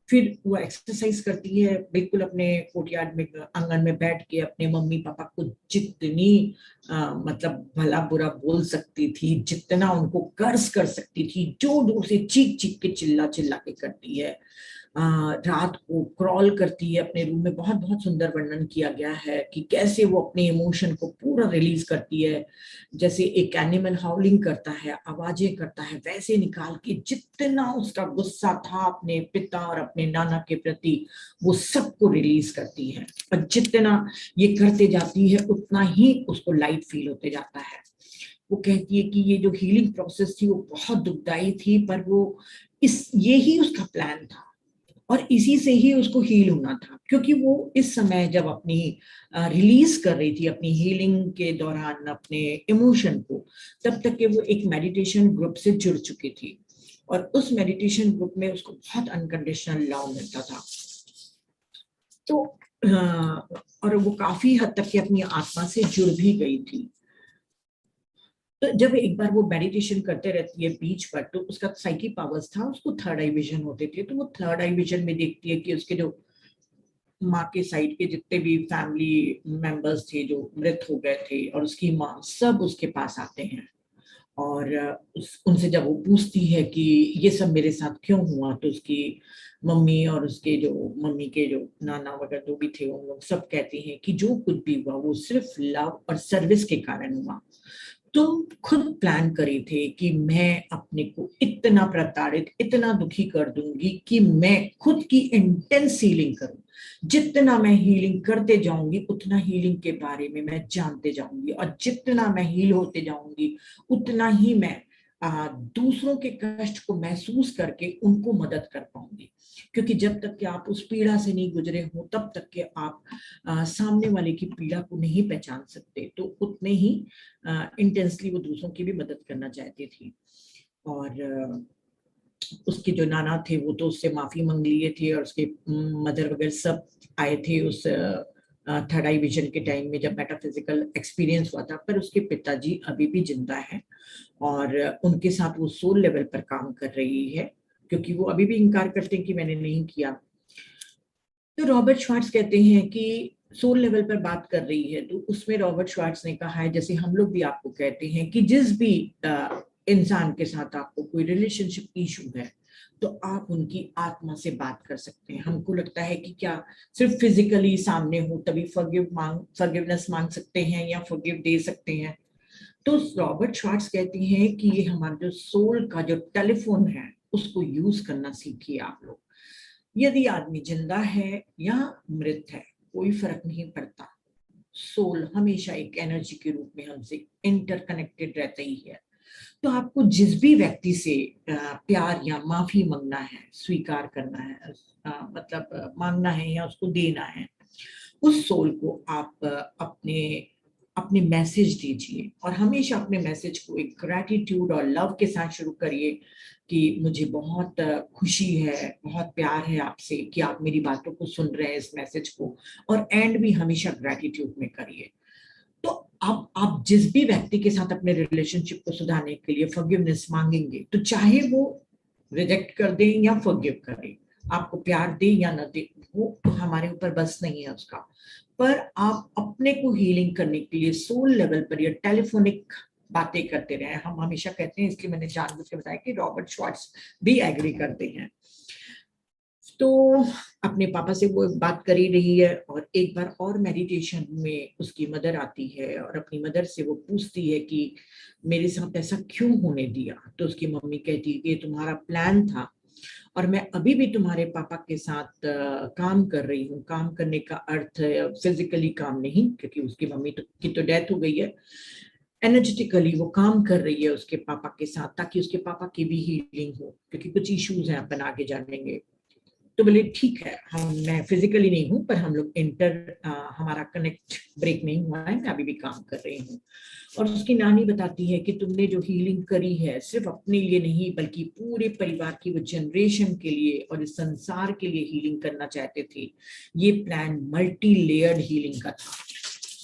फिर वो एक्सरसाइज करती है, बिल्कुल अपने कोर्टयार्ड में आंगन में बैठ के अपने मम्मी पापा को जितनी मतलब भला बुरा बोल सकती थी, जितना उनको कर्ज कर सकती थी, जोर जोर से चीख चीख के चिल्ला चिल्ला के करती है। रात को क्रॉल करती है अपने रूम में। बहुत बहुत सुंदर वर्णन किया गया है कि कैसे वो अपने इमोशन को पूरा रिलीज करती है। जैसे एक एनिमल हाउलिंग करता है, आवाजें करता है, वैसे निकाल के जितना उसका गुस्सा था अपने पिता और अपने नाना के प्रति, वो सबको रिलीज करती है। और जितना ये करते जाती है उतना ही उसको लाइट फील होते जाता है। वो कहती है कि ये जो हीलिंग प्रोसेस थी वो बहुत दुखदाई थी, पर वो इस ये ही उसका प्लान था, और इसी से ही उसको हील होना था। क्योंकि वो इस समय जब अपनी रिलीज कर रही थी अपनी हीलिंग के दौरान अपने इमोशन को, तब तक के वो एक मेडिटेशन ग्रुप से जुड़ चुकी थी, और उस मेडिटेशन ग्रुप में उसको बहुत अनकंडीशनल लव मिलता था। तो और वो काफी हद तक के अपनी आत्मा से जुड़ भी गई थी। तो जब एक बार वो मेडिटेशन करते रहती है बीच पर, तो उसका साइकी पावर्स था, उसको थर्ड आई विजन होते थे। तो वो थर्ड आई विजन में देखती है कि उसके जो माँ के साइड के जितने भी फैमिली मेंबर्स थे जो मृत हो गए थे, और उसकी माँ, सब उसके पास आते हैं। और उनसे जब वो पूछती है कि ये सब मेरे साथ क्यों हुआ, तो उसकी मम्मी और उसके जो मम्मी के जो नाना वगैरह जो भी थे, उन लोग सब कहते हैं कि जो कुछ भी हुआ वो सिर्फ लव और सर्विस के कारण हुआ। तुम खुद प्लान करे थे कि मैं अपने को इतना प्रताड़ित, इतना दुखी कर दूंगी कि मैं खुद की इंटेंस हीलिंग करूं। जितना मैं हीलिंग करते जाऊंगी उतना हीलिंग के बारे में मैं जानते जाऊंगी, और जितना मैं हील होते जाऊंगी उतना ही मैं दूसरों के कष्ट को महसूस करके उनको मदद कर पाऊंगी। क्योंकि जब तक कि आप उस पीड़ा से नहीं गुजरे हो, तब तक के आप सामने वाले की पीड़ा को नहीं पहचान सकते। तो उतने ही इंटेंसली वो दूसरों की भी मदद करना चाहती थी। और उसके जो नाना थे वो तो उससे माफी मांग लिए थे, और उसके मदर वगैरह सब आए थे उस थर्ड आई विजन के टाइम में, जब मेटाफिजिकल एक्सपीरियंस हुआ था। पर उसके पिताजी अभी भी जिंदा है, और उनके साथ वो सोल लेवल पर काम कर रही है, क्योंकि वो अभी भी इनकार करते हैं कि मैंने नहीं किया। तो रॉबर्ट श्वार्ट्ज कहते हैं कि सोल लेवल पर बात कर रही है, तो उसमें रॉबर्ट श्वार्ट्ज ने कहा है, जैसे हम लोग भी आपको कहते हैं कि जिस भी इंसान के साथ आपको कोई रिलेशनशिप इशू है, तो आप उनकी आत्मा से बात कर सकते हैं। हमको लगता है कि क्या सिर्फ फिजिकली सामने हो तभी फॉरगिवनेस मांग सकते हैं या फॉरगिव दे सकते हैं। तो रॉबर्ट श्वार्ट्ज कहते हैं कि ये हमारा जो सोल का जो टेलीफोन है उसको यूज करना सीखिए आप लोग। यदि आदमी जिंदा है या मृत है कोई फर्क नहीं पड़ता, सोल हमेशा एक एनर्जी के रूप में हमसे इंटरकनेक्टेड रहता ही है। तो आपको जिस भी व्यक्ति से प्यार या माफी मांगना है, स्वीकार करना है, मतलब मांगना है या उसको देना है, उस सोल को आप अपने अपने मैसेज दीजिए और हमेशा अपने मैसेज को एक ग्रैटिट्यूड और लव के साथ शुरू करिए कि मुझे बहुत खुशी है, बहुत प्यार है आपसे कि आप मेरी बातों को सुन रहे हैं, इस मैसेज को। और एंड भी हमेशा ग्रैटिट्यूड में करिए। तो अब आप जिस भी व्यक्ति के साथ अपने रिलेशनशिप को सुधारने के लिए फॉरगिवनेस मांगेंगे, तो चाहे वो रिजेक्ट कर दे या फॉरगिव करे, आपको प्यार दे या न दे, वो हमारे ऊपर बस नहीं है उसका। पर आप अपने को हीलिंग करने के लिए सोल लेवल पर या टेलीफोनिक बातें करते रहे। हम हमेशा कहते हैं, इसलिए मैंने जानबूझ के बताया कि रॉबर्ट श्वार्ट्ज भी एग्री करते हैं। तो अपने पापा से वो बात कर ही रही है और एक बार और मेडिटेशन में उसकी मदर आती है और अपनी मदर से वो पूछती है कि मेरे साथ ऐसा क्यों होने दिया। तो उसकी मम्मी कहती है कि तुम्हारा प्लान था और मैं अभी भी तुम्हारे पापा के साथ काम कर रही हूँ। काम करने का अर्थ है फिजिकली काम नहीं, क्योंकि उसकी मम्मी की तो डेथ हो गई है। एनर्जेटिकली वो काम कर रही है उसके पापा के साथ, ताकि उसके पापा की भी हीलिंग हो, क्योंकि कुछ इश्यूज हैं, अपन आगे जानेंगे। तो बोले ठीक है, मैं फिजिकली नहीं हूँ पर हम लोग हमारा कनेक्ट ब्रेक नहीं हुआ है, मैं अभी भी काम कर रही हूँ। और उसकी नानी बताती है कि तुमने जो हीलिंग करी है सिर्फ अपने लिए नहीं बल्कि पूरे परिवार की, वो जनरेशन के लिए और इस संसार के लिए हीलिंग करना चाहते थे। ये प्लान मल्टी लेयर्ड हीलिंग का था।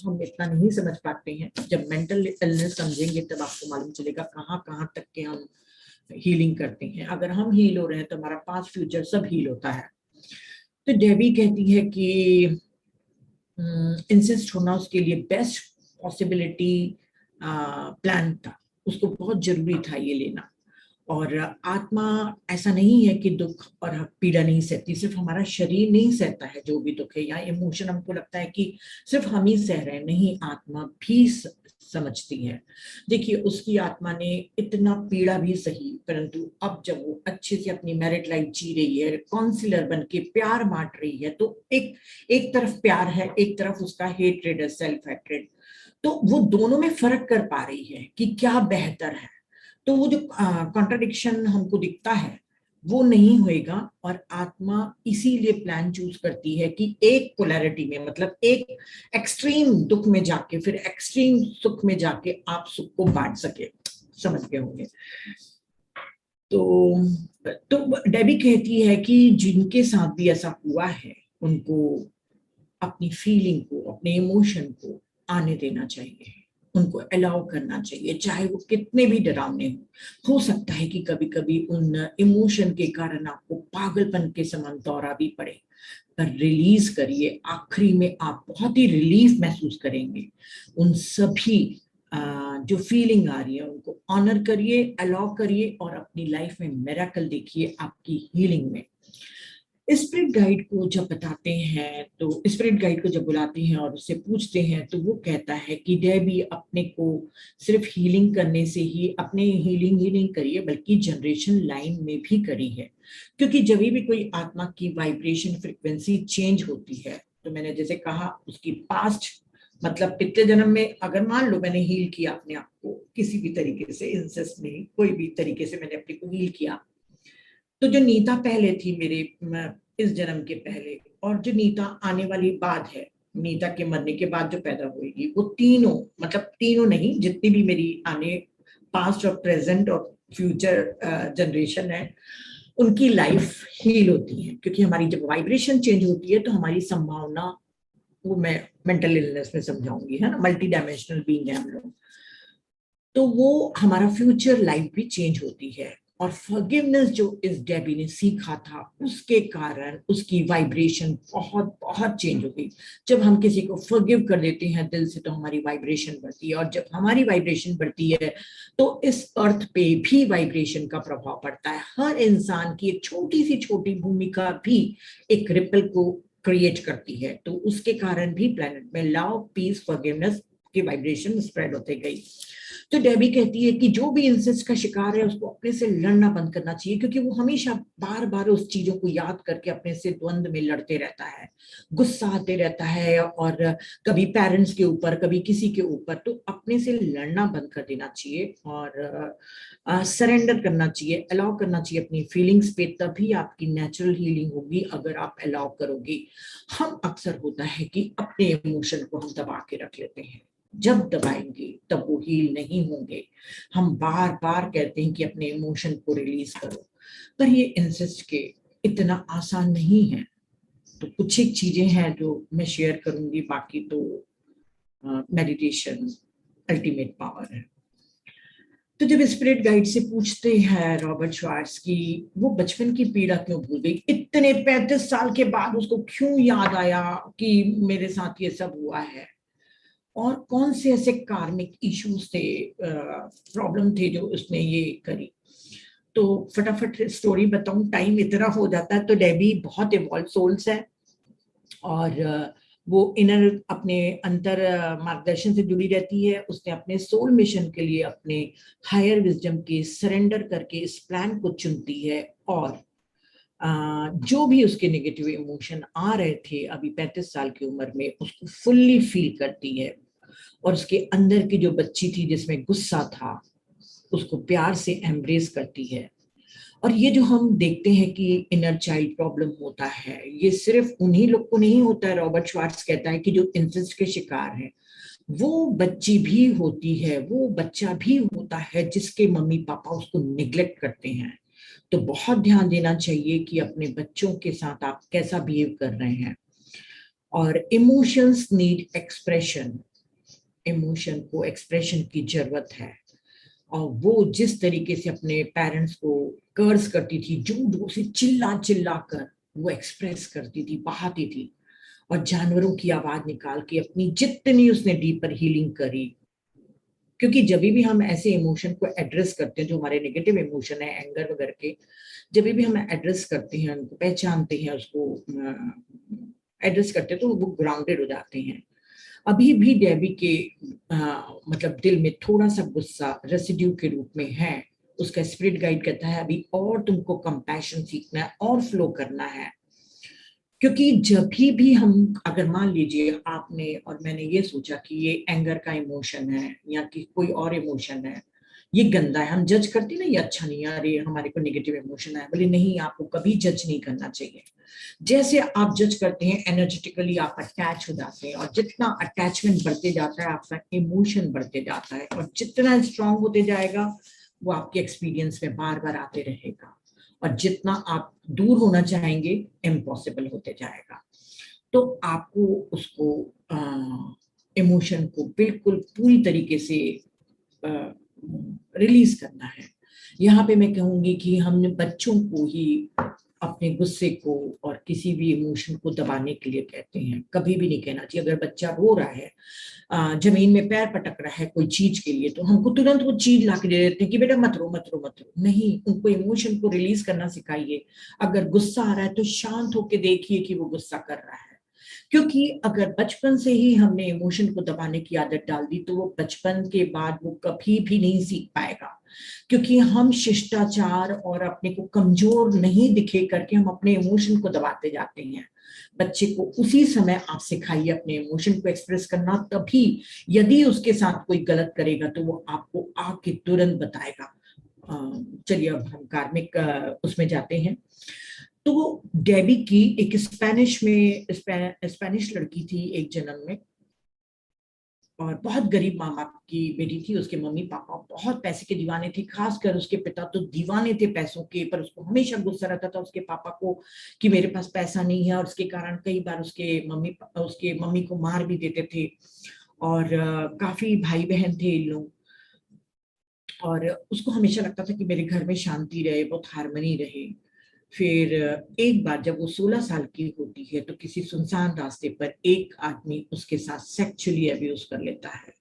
हम इतना नहीं समझ पाते हैं, जब मेंटल इलनेस समझेंगे तब आपको मालूम चलेगा कहाँ कहाँ तक के हम हीलिंग करते हैं। अगर हम हील हो रहे हैं तो हमारा पास्ट फ्यूचर सब हील होता है। तो डेबी कहती है कि इंसिस्ट होना उसके लिए बेस्ट पॉसिबिलिटी प्लान था, उसको बहुत जरूरी था ये लेना। और आत्मा ऐसा नहीं है कि दुख और पीड़ा नहीं सहती, सिर्फ हमारा शरीर नहीं सहता है जो भी दुख है या इमोशन। हमको लगता है कि सिर्फ हम ही सह रहे हैं, नहीं, आत्मा भी समझती है। देखिए, उसकी आत्मा ने इतना पीड़ा भी सही, परंतु अब जब वो अच्छे से अपनी मैरिड लाइफ जी रही है, काउंसिलर बन के प्यार बांट रही है, तो एक तरफ प्यार है, एक तरफ उसका हेट्रेड है, सेल्फ हेट्रेड। तो वो दोनों में फर्क कर पा रही है कि क्या बेहतर है। तो वो जो कॉन्ट्रडिक्शन हमको दिखता है वो नहीं होएगा। और आत्मा इसीलिए प्लान चूज करती है कि एक पोलैरिटी में, मतलब एक एक्सट्रीम दुख में जाके फिर एक्सट्रीम सुख में जाके आप सुख को बांट सके। समझ गए होंगे। तो डेबी कहती है कि जिनके साथ भी ऐसा हुआ है उनको अपनी फीलिंग को, अपने इमोशन को आने देना चाहिए, उनको अलाउ करना चाहिए, चाहे वो कितने भी डरावने हो सकता है कि कभी कभी उन इमोशन के कारण आपको पागलपन के समान दौरा भी पड़े, पर रिलीज करिए। आखिरी में आप बहुत ही रिलीफ महसूस करेंगे। उन सभी जो फीलिंग आ रही है उनको ऑनर करिए, अलाउ करिए और अपनी लाइफ में मिरेकल देखिए आपकी हीलिंग में। स्पिरिट गाइड को जब बताते हैं, तो स्पिरिट गाइड को जब बुलाते हैं और उससे पूछते हैं, तो वो कहता है कि डेबी अपने को सिर्फ हीलिंग करने से ही, अपने हीलिंग ही नहीं करी है बल्कि जनरेशन लाइन में भी करी है। क्योंकि जब भी कोई आत्मा की वाइब्रेशन फ्रिक्वेंसी चेंज होती है, तो मैंने जैसे कहा उसकी पास्ट, मतलब पिछले जन्म में अगर मान लो मैंने हील किया अपने आप को किसी भी तरीके से, इंसेस्ट नहीं, कोई भी तरीके से मैंने अपने को हील किया, तो जो नीता पहले थी मेरे इस जन्म के पहले, और जो नीता आने वाली बाद है, नीता के मरने के बाद जो पैदा होगी, वो तीनों, मतलब तीनों नहीं, जितनी भी मेरी आने पास्ट और प्रेजेंट और फ्यूचर जनरेशन है, उनकी लाइफ हील होती है। क्योंकि हमारी जब वाइब्रेशन चेंज होती है तो हमारी संभावना, वो मैं मेंटल इलनेस में समझाऊंगी, है ना, मल्टी डायमेंशनल बीइंग है हम लोग, तो वो हमारा फ्यूचर लाइफ भी चेंज होती है। और फॉरगिवनेस जो इस डेबी ने सीखा था, उसके कारण उसकी वाइब्रेशन बहुत बहुत चेंज हो गई। जब हम किसी को फॉरगिव कर देते हैं दिल से, तो हमारी वाइब्रेशन बढ़ती है, और जब हमारी वाइब्रेशन बढ़ती है तो इस अर्थ पे भी वाइब्रेशन का प्रभाव पड़ता है। हर इंसान की एक छोटी सी छोटी भूमिका भी एक रिपल को क्रिएट करती है। तो उसके कारण भी प्लेनेट में लव, पीस, फॉरगिवनेस की वाइब्रेशन स्प्रेड होते गई। तो डेबी कहती है कि जो भी इंसेस्ट का शिकार है उसको अपने से लड़ना बंद करना चाहिए, क्योंकि वो हमेशा बार बार उस चीजों को याद करके अपने से द्वंद में लड़ते रहता है, गुस्सा आते रहता है, और कभी पेरेंट्स के ऊपर कभी किसी के ऊपर। तो अपने से लड़ना बंद कर देना चाहिए और सरेंडर करना चाहिए, अलाउ करना चाहिए अपनी फीलिंग्स पे, तभी आपकी नेचुरल हीलिंग होगी अगर आप अलाउ करोगे। हम अक्सर होता है कि अपने इमोशन को हम दबा के रख लेते हैं, जब दबाएंगे तब वो हील नहीं होंगे। हम बार बार कहते हैं कि अपने इमोशन को रिलीज करो, पर ये इंसिस्ट के इतना आसान नहीं है। तो कुछ एक चीजें हैं जो मैं शेयर करूंगी, बाकी तो मेडिटेशन अल्टीमेट पावर है। तो जब स्पिरिट गाइड से पूछते हैं रॉबर्ट श्वार्ट्ज की वो बचपन की पीड़ा क्यों भूल गई, इतने 35 साल के बाद उसको क्यों याद आया कि मेरे साथ ये सब हुआ है, और कौन से ऐसे कार्मिक इश्यूज थे, प्रॉब्लम थे जो उसने ये करी। तो फटाफट स्टोरी बताऊं, टाइम इतना हो जाता है। तो डेबी बहुत इवॉल्व सोल्स है, और वो इनर अपने अंतर मार्गदर्शन से जुड़ी रहती है। उसने अपने सोल मिशन के लिए अपने हायर विजडम के सरेंडर करके इस प्लान को चुनती है, और जो भी उसके नेगेटिव इमोशन आ रहे थे अभी 35 साल की उम्र में, उसको फुल्ली फील करती है, और उसके अंदर की जो बच्ची थी जिसमें गुस्सा था उसको प्यार से एम्ब्रेस करती है। और ये जो हम देखते हैं कि इनर चाइल्ड प्रॉब्लम होता है, ये सिर्फ उन्हीं लोग को नहीं होता है। रॉबर्ट श्वार्ट्ज कहता है कि जो इंसेस्ट के शिकार हैं वो बच्ची भी होती है, वो बच्चा भी होता है जिसके मम्मी पापा उसको निग्लेक्ट करते हैं। तो बहुत ध्यान देना चाहिए कि अपने बच्चों के साथ आप कैसा बिहेव कर रहे हैं। और इमोशंस नीड एक्सप्रेशन, इमोशन को एक्सप्रेशन की जरूरत है। और वो जिस तरीके से अपने पेरेंट्स को कर्ज करती थी, जोर जोर से चिल्ला चिल्ला कर वो एक्सप्रेस करती थी, बहाती थी, और जानवरों की आवाज निकाल के अपनी जितनी उसने डीपर हीलिंग करी। क्योंकि जब भी हम ऐसे इमोशन को एड्रेस करते हैं, जो हमारे नेगेटिव इमोशन है एंगर वगैरह के, जब भी हम एड्रेस करते हैं, उनको पहचानते हैं, उसको एड्रेस करते हैं, तो वो ग्राउंडेड हो जाते हैं। अभी भी डेबी के मतलब दिल में थोड़ा सा गुस्सा रेसिड्यू के रूप में है। उसका स्पिरिट गाइड कहता है अभी और तुमको कंपैशन सीखना है और फ्लो करना है। क्योंकि जब भी हम, अगर मान लीजिए आपने और मैंने ये सोचा कि ये एंगर का इमोशन है या कि कोई और इमोशन है, ये गंदा है, हम जज करते ना, ये अच्छा नहीं है, अरे हमारे को नेगेटिव इमोशन है, बोले नहीं, आपको कभी जज नहीं करना चाहिए। जैसे आप जज करते हैं एनर्जेटिकली आप अटैच हो जाते हैं, और जितना अटैचमेंट बढ़ते जाता है आपका इमोशन बढ़ते जाता है, और जितना स्ट्रांग होते जाएगा वो आपके एक्सपीरियंस में बार बार आते रहेगा, और जितना आप दूर होना चाहेंगे इम्पॉसिबल होते जाएगा। तो आपको उसको इमोशन को बिल्कुल पूरी तरीके से रिलीज करना है। यहाँ पे मैं कहूंगी कि हमने बच्चों को ही अपने गुस्से को और किसी भी इमोशन को दबाने के लिए कहते हैं, कभी भी नहीं कहना चाहिए। अगर बच्चा रो रहा है, जमीन में पैर पटक रहा है कोई चीज के लिए, तो हमको तुरंत वो चीज ला के दे देते हैं कि बेटा मत रो मत रो मत रो। नहीं, उनको इमोशन को रिलीज करना सिखाइए। अगर गुस्सा आ रहा है तो शांत होकर देखिए कि वो गुस्सा कर रहा है। क्योंकि अगर बचपन से ही हमने इमोशन को दबाने की आदत डाल दी तो वो बचपन के बाद वो कभी भी नहीं सीख पाएगा। क्योंकि हम शिष्टाचार और अपने को कमजोर नहीं दिखे करके हम अपने इमोशन को दबाते जाते हैं। बच्चे को उसी समय आप सिखाइए अपने इमोशन को एक्सप्रेस करना, तभी यदि उसके साथ कोई गलत करेगा तो वो आपको आके तुरंत बताएगा। चलिए अब हम कार्मिक उसमें जाते हैं। तो डेबी की एक स्पेनिश लड़की थी एक जन्म में, और बहुत गरीब माँ बाप की बेटी थी। उसके मम्मी पापा बहुत पैसे के दीवाने थे, खासकर उसके पिता तो दीवाने थे पैसों के, पर उसको हमेशा गुस्सा रहता था उसके पापा को कि मेरे पास पैसा नहीं है, और उसके कारण कई बार उसके मम्मी को मार भी देते थे। और काफी भाई बहन थे इन लोग, और उसको हमेशा लगता था कि मेरे घर में शांति रहे, बहुत हारमनी रहे। फिर एक बार जब वो 16 साल की होती है तो किसी सुनसान रास्ते पर एक आदमी उसके साथ सेक्सुअली अब्यूज कर लेता है।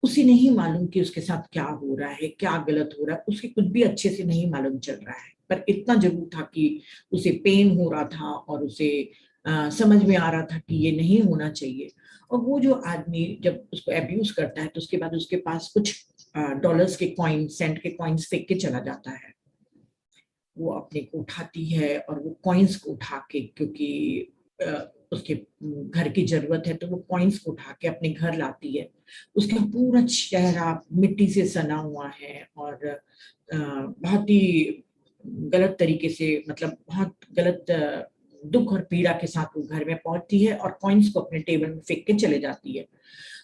उसे नहीं मालूम कि उसके साथ क्या हो रहा है, क्या गलत हो रहा है, उसे कुछ भी अच्छे से नहीं मालूम चल रहा है, पर इतना जरूर था कि उसे पेन हो रहा था और उसे समझ में आ रहा था कि ये नहीं होना चाहिए। और वो जो आदमी जब उसको अब्यूज करता है तो उसके बाद उसके पास कुछ डॉलर्स के कॉइन, सेंट के कॉइन्स फेंक के चला जाता है। वो अपने को उठाती है और वो कॉइन्स को उठा के, क्योंकि उसके घर की जरूरत है, तो वो कॉइन्स को उठा के अपने घर लाती है। उसका पूरा चेहरा मिट्टी से सना हुआ है और बहुत ही गलत तरीके से, मतलब बहुत गलत दुख और पीड़ा के साथ वो घर में पहुंचती है और कॉइन्स को अपने टेबल में फेंक के चले जाती है।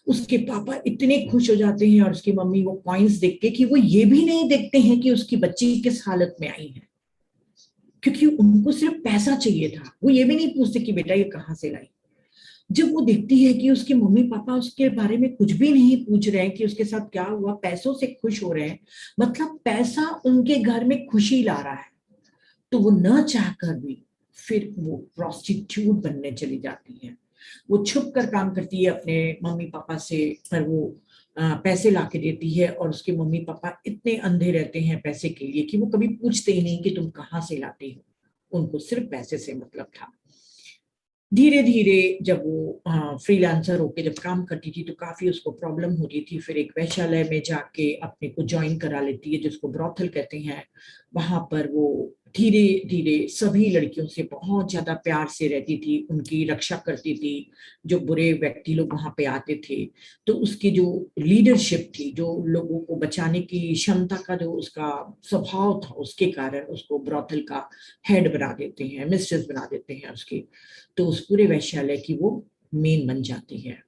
उसके पापा इतने खुश हो जाते हैं और उसकी मम्मी वो कॉइन्स देख के, कि वो ये भी नहीं देखते हैं कि उसकी बच्ची किस हालत में आई है, क्योंकि उनको सिर्फ पैसा चाहिए था। वो ये भी नहीं पूछते कि बेटा ये कहाँ से लाई। जब वो देखती है कि उसके मम्मी पापा उसके बारे में कुछ भी नहीं पूछ रहे हैं कि उसके साथ क्या हुआ, पैसों से खुश हो रहे हैं, मतलब पैसा उनके घर में खुशी ला रहा है, तो वो न चाहकर भी फिर वो प्रोस्टिट्यूट बनने चली जाती है। वो छुप कर काम करती है अपने मम्मी पापा से, पर वो पैसे ला के देती है और उसके मम्मी पापा इतने अंधे रहते हैं पैसे के लिए कि वो कभी पूछते ही नहीं कि तुम कहाँ से लाते हो, उनको सिर्फ पैसे से मतलब था। धीरे धीरे जब वो फ्रीलांसर होके जब काम करती थी तो काफी उसको प्रॉब्लम होती थी। फिर एक वैश्यालय में जाके अपने को ज्वाइन करा लेती है, जिसको ब्रॉथल कहते हैं। वहां पर वो धीरे धीरे सभी लड़कियों से बहुत ज्यादा प्यार से रहती थी, उनकी रक्षा करती थी। जो बुरे व्यक्ति लोग वहां पे आते थे, तो उसकी जो लीडरशिप थी, जो लोगों को बचाने की क्षमता का जो उसका स्वभाव था, उसके कारण उसको ब्रॉथल का हेड बना देते हैं, मिस्ट्रेस बना देते हैं उसकी। तो उस पूरे वैश्यालय की वो मेन बन जाती है।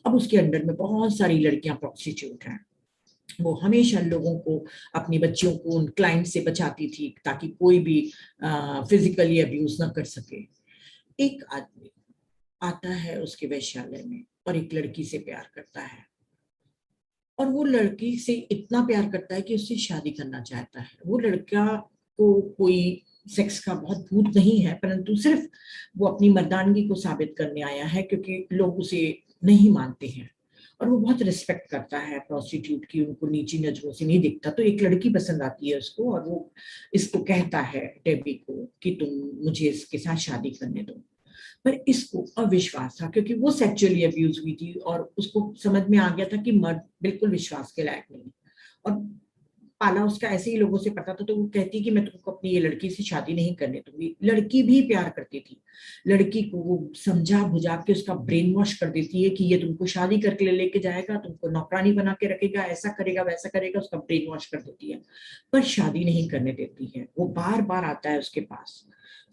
अब उसके अंडर में बहुत सारी लड़कियां प्रोस्टिट्यूट हैं। वो हमेशा लोगों को, अपनी बच्चियों को उन क्लाइंट से बचाती थी ताकि कोई भी फिजिकली अब्यूज ना कर सके। एक आदमी आता है उसके वैश्यालय में और एक लड़की से प्यार करता है, और वो लड़की से इतना प्यार करता है कि उससे शादी करना चाहता है। वो लड़का को कोई सेक्स का बहुत भूत नहीं है, परंतु सिर्फ वो अपनी मर्दानगी को साबित करने आया है, क्योंकि लोग उसे नहीं मानते हैं। और वो बहुत रिस्पेक्ट करता है प्रोस्टिट्यूट की, उनको नीची नजरों से नहीं दिखता। तो एक लड़की पसंद आती है उसको और वो इसको कहता है, डेबी को, कि तुम मुझे इसके साथ शादी करने दो। पर इसको अविश्वास था, क्योंकि वो सेक्सुअली अब्यूज हुई थी और उसको समझ में आ गया था कि मर्द बिल्कुल विश्वास के लायक नहीं। और पाला उसका ऐसे ही लोगों से पता था, तो वो कहती कि मैं तुमको अपनी ये लड़की से शादी नहीं करने दूंगी। लड़की भी प्यार करती थी। लड़की को वो समझा बुझा के उसका ब्रेन वॉश कर देती है कि ये तुमको शादी करके लेके जाएगा, तुमको नौकरानी बना के रखेगा, ऐसा करेगा वैसा करेगा, उसका ब्रेन वॉश कर देती है। पर शादी नहीं करने देती है। वो बार बार आता है उसके पास,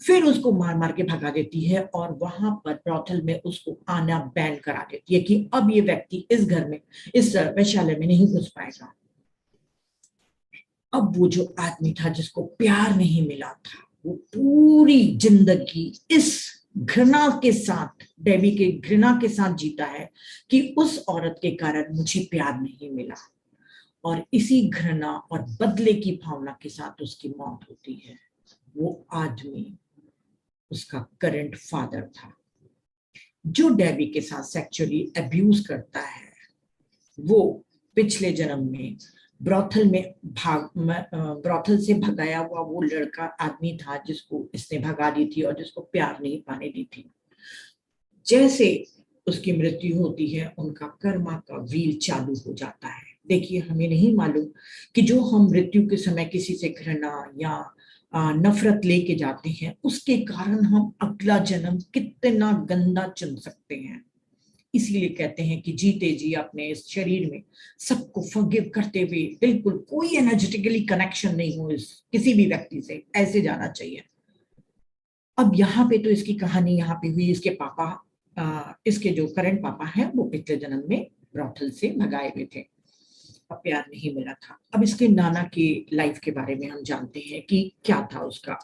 फिर उसको मार मार के भगा देती है और वहां पर ब्रॉथल में उसको आना बैन करा देती है कि अब ये व्यक्ति इस घर में, इस वैश्यालय में नहीं घुस पाएगा। अब वो जो आदमी था जिसको प्यार नहीं मिला था, वो पूरी जिंदगी इस घृणा के साथ, डेबी के घृणा के साथ जीता है कि उस औरत के कारण मुझे प्यार नहीं मिला। और इसी घृणा और बदले की भावना के साथ उसकी मौत होती है। वो आदमी उसका करंट फादर था, जो डेबी के साथ सेक्सुअली अब्यूज करता है। वो पिछले जन्म में ब्रॉथल में ब्रॉथल से भगाया हुआ वो लड़का आदमी था जिसको इसने भगा दी थी और जिसको प्यार नहीं पाने दी थी। जैसे उसकी मृत्यु होती है, उनका कर्मा का व्हील चालू हो जाता है। देखिए, हमें नहीं मालूम कि जो हम मृत्यु के समय किसी से घृणा या नफरत लेके जाते हैं, उसके कारण हम अगला जन्म कितना गंदा चुन सकते हैं। इसीलिए कहते हैं कि जीते जी अपने इस शरीर में सबको फॉरगिव करते हुए, बिल्कुल कोई एनर्जेटिकली कनेक्शन नहीं हो इस किसी भी व्यक्ति से, ऐसे जाना चाहिए। अब यहाँ पे तो इसकी कहानी यहाँ पे हुई। इसके पापा, इसके जो करंट पापा हैं, वो पिछले जन्म में ब्रॉथल से भगाए हुए थे, अब प्यार नहीं मिला था। अब इसके नाना की लाइफ के बारे में हम जानते हैं कि क्या था उसका।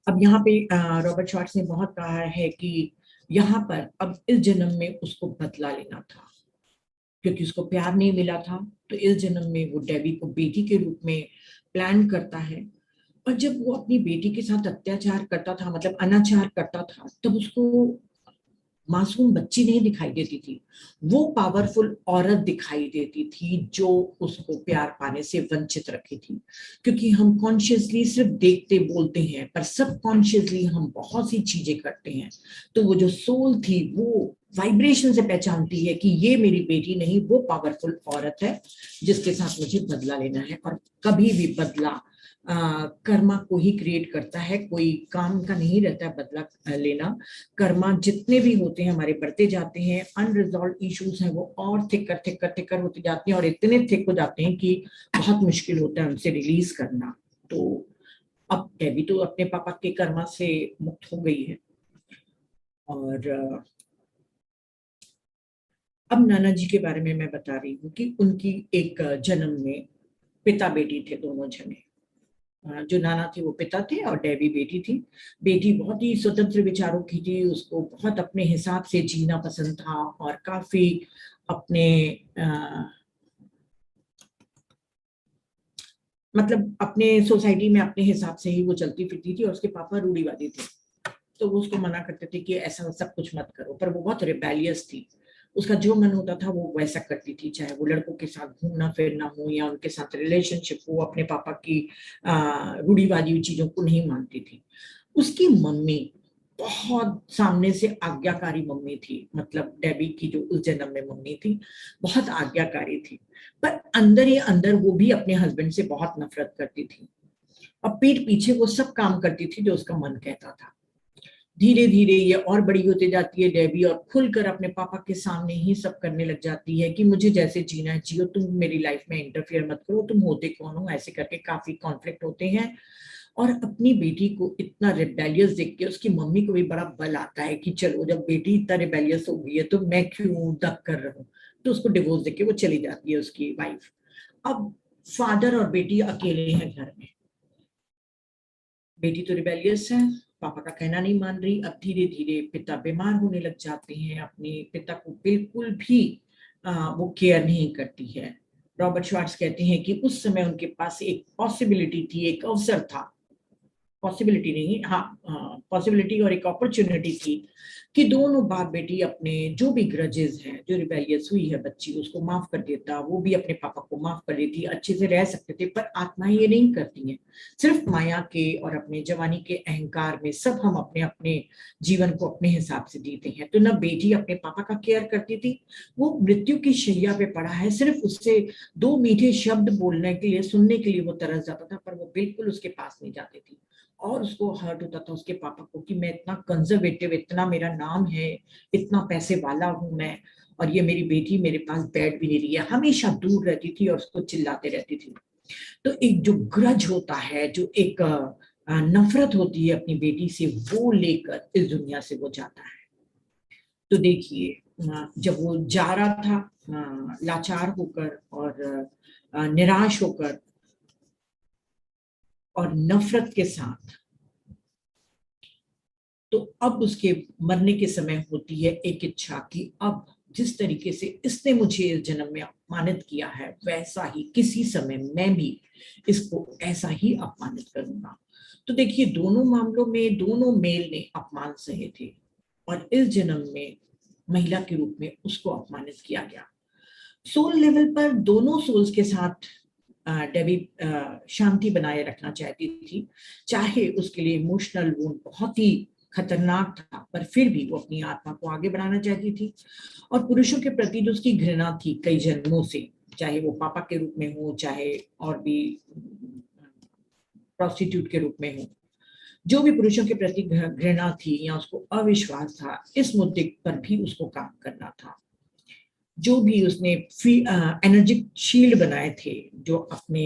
अब यहाँ पे रॉबर्ट शॉर्ट्स ने बहुत कहा है कि यहाँ पर अब इस जन्म में उसको बदला लेना था, क्योंकि उसको प्यार नहीं मिला था। तो इस जन्म में वो डेबी को बेटी के रूप में प्लान करता है। और जब वो अपनी बेटी के साथ अत्याचार करता था, मतलब अनाचार करता था, तब उसको मासूम बच्ची नहीं दिखाई देती थी, वो पावरफुल औरत दिखाई देती थी जो उसको प्यार पाने से वंचित रखी थी। क्योंकि हम कॉन्शियसली सिर्फ देखते बोलते हैं, पर सब कॉन्शियसली हम बहुत सी चीजें करते हैं। तो वो जो सोल थी वो वाइब्रेशन से पहचानती है कि ये मेरी बेटी नहीं, वो पावरफुल औरत है जिसके साथ मुझे बदला लेना है। और कभी भी बदला कर्मा को ही क्रिएट करता है, कोई काम का नहीं रहता है बदला लेना। कर्मा जितने भी होते हैं हमारे बढ़ते जाते हैं, अनरिजॉल्व इश्यूज हैं वो और थिकर होते जाते हैं, और इतने थिक हो जाते हैं कि बहुत मुश्किल होता है उनसे रिलीज करना। तो अब डेबी तो अपने पापा के कर्मा से मुक्त हो गई है। और अब नाना जी के बारे में मैं बता रही हूँ कि उनकी एक जन्म में पिता बेटी थे दोनों जने। जो नाना थे वो पिता थे और डेबी बेटी थी। बेटी बहुत ही स्वतंत्र विचारों की थी, उसको बहुत अपने हिसाब से जीना पसंद था और काफी अपने मतलब अपने सोसाइटी में अपने हिसाब से ही वो चलती फिरती थी। और उसके पापा रूढ़िवादी थे, तो वो उसको मना करते थे कि ऐसा सब कुछ मत करो, पर वो बहुत रिबेलियस थी। उसका जो मन होता था वो वैसा करती थी, चाहे वो लड़कों के साथ घूमना फिरना हो या उनके साथ रिलेशनशिप हो। अपने पापा की रूढ़िवादी चीजों को नहीं मानती थी। उसकी मम्मी बहुत सामने से आज्ञाकारी मम्मी थी, मतलब डेबी की जो उस जन्म में मम्मी थी बहुत आज्ञाकारी थी, पर अंदर ही अंदर वो भी अपने हस्बैंड से बहुत नफरत करती थी। और पीठ पीछे वो सब काम करती थी जो उसका मन कहता था। धीरे धीरे ये और बड़ी होती जाती है डेबी, और खुलकर अपने पापा के सामने ही सब करने लग जाती है कि मुझे जैसे जीना है जियो, तुम मेरी लाइफ में इंटरफियर मत करो, तुम होते कौन हो। ऐसे करके काफी कॉन्फ्लिक्ट होते हैं। और अपनी बेटी को इतना रिबेलियस देख के उसकी मम्मी को भी बड़ा बल आता है कि चलो जब बेटी इतना रिबेलियस हो गई है तो मैं क्यों दब कर रहा हूँ। तो उसको डिवोर्स देके वो चली जाती है उसकी वाइफ। अब फादर और बेटी अकेले हैं घर में। बेटी तो रिबेलियस है, पापा का कहना नहीं मान रही। अब धीरे धीरे पिता बीमार होने लग जाते हैं, अपने पिता को बिल्कुल भी वो केयर नहीं करती है। रॉबर्ट श्वार्ट्ज कहते हैं कि उस समय उनके पास एक पॉसिबिलिटी थी, एक अवसर था, पॉसिबिलिटी नहीं, हाँ पॉसिबिलिटी और एक अपॉर्चुनिटी थी कि दोनों बाप बेटी अपने जो भी ग्रजेस हैं, जो रिबेलियस हुई है बच्ची उसको माफ कर देता, वो भी अपने पापा को माफ कर देती, अच्छे से रह सकते थे। पर आत्माएं ये नहीं करती हैं, सिर्फ माया के और अपने जवानी के अहंकार में सब हम अपने अपने जीवन को अपने हिसाब से जीते हैं। तो ना बेटी अपने पापा का केयर करती थी, वो मृत्यु की शैया पे पड़ा है, सिर्फ उससे दो मीठे शब्द बोलने के लिए, सुनने के लिए वो तरस जाता था, पर वो बिल्कुल उसके पास नहीं जाती थी। और उसको हर्ट होता था उसके पापा को कि मैं इतना कंजर्वेटिव, इतना मेरा नाम है, इतना पैसे वाला हूं मैं, और ये मेरी बेटी मेरे पास बैठ भी नहीं रही है, हमेशा दूर रहती थी और उसको चिल्लाते रहती थी। तो एक जो ग्रज होता है, जो एक नफरत होती है अपनी बेटी से, वो लेकर इस दुनिया से वो जाता है। तो देखिए जब वो जा रहा था लाचार होकर और निराश होकर और नफरत के साथ, तो अब उसके मरने के समय होती है एक इच्छा कि अब जिस तरीके से इसने मुझे इस जन्म में अपमानित किया है, वैसा ही किसी समय मैं भी इसको ऐसा ही अपमानित करूंगा। तो देखिए दोनों मामलों में दोनों मेल ने अपमान सहे थे, और इस जन्म में महिला के रूप में उसको अपमानित किया गया। सोल लेवल पर दोनों सोल्स के साथ डेबी शांति बनाए रखना चाहती थी, चाहे उसके लिए इमोशनल वुंड बहुत ही खतरनाक था, पर फिर भी वो अपनी आत्मा को आगे बढ़ाना चाहती थी। और पुरुषों के प्रति जो उसकी घृणा थी कई जन्मों से, चाहे वो पापा के रूप में हो, चाहे और भी प्रोस्टिट्यूट के रूप में हो, जो भी पुरुषों के प्रति घृणा थी या उसको अविश्वास था, इस मुद्दे पर भी उसको काम करना था। जो भी उसने एनर्जी शील्ड बनाए थे, जो अपने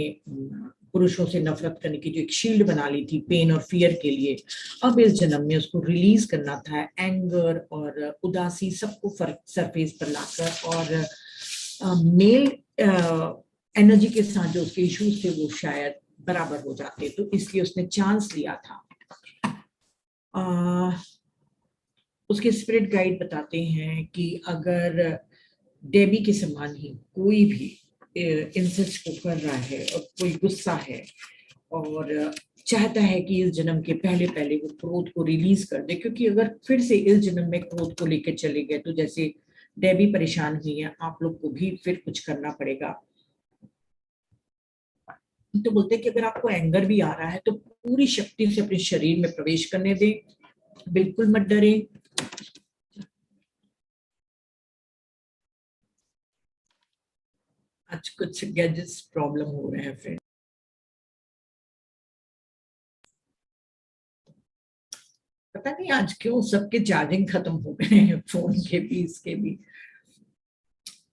पुरुषों से नफरत करने की जो एक शील्ड बना ली थी पेन और फियर के लिए, अब इस जन्म में उसको रिलीज करना था। एंगर और उदासी सबको सरफेस पर लाकर, और मेल एनर्जी के साथ जो उसके इश्यूज थे वो शायद बराबर हो जाते, तो इसलिए उसने चांस लिया था। उसके स्पिरिट गाइड बताते हैं कि अगर डेबी के समान ही कोई भी इंसेस्ट को कर रहा है और कोई गुस्सा है और चाहता है कि इस जन्म के पहले पहले वो क्रोध को रिलीज कर दे, क्योंकि अगर फिर से इस जन्म में क्रोध को लेकर चले गए तो जैसे डेबी परेशान हुई है, आप लोग को भी फिर कुछ करना पड़ेगा। तो बोलते हैं कि अगर आपको एंगर भी आ रहा है तो पूरी शक्ति से अपने शरीर में प्रवेश करने दें, बिल्कुल मत डरे। आज कुछ गैजेट्स प्रॉब्लम हो रहे हैं फ्रेंड। पता नहीं आज क्यों सबके चार्जिंग खत्म हो गए हैं, फोन के भी इसके भी।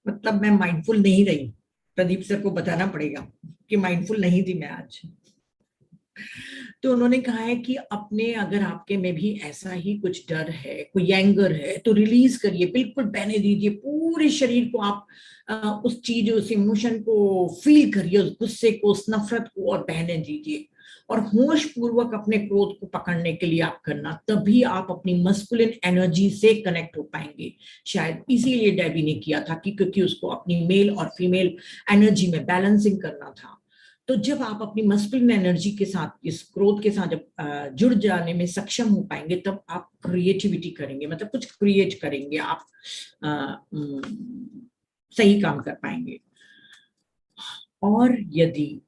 मतलब मैं माइंडफुल नहीं रही, प्रदीप सर को बताना पड़ेगा कि माइंडफुल नहीं थी मैं आज। तो उन्होंने कहा है कि अपने अगर आपके में भी ऐसा ही कुछ डर है, कोई एंगर है, तो रिलीज करिए, बिल्कुल बहने दीजिए पूरे शरीर को। आप उस चीज, उस इमोशन को फील करिए, उस गुस्से को, उस नफरत को, और बहने दीजिए। और होश पूर्वक अपने क्रोध को पकड़ने के लिए आप करना, तभी आप अपनी मस्कुलिन एनर्जी से कनेक्ट हो पाएंगे। शायद इसीलिए डेबी ने किया था कि क्योंकि उसको अपनी मेल और फीमेल एनर्जी में बैलेंसिंग करना था। तो जब आप अपनी मस्कुलिन एनर्जी के साथ, इस क्रोध के साथ जब जुड़ जाने में सक्षम हो पाएंगे, तब आप क्रिएटिविटी करेंगे, मतलब कुछ क्रिएट करेंगे आप, सही काम कर पाएंगे। और यदि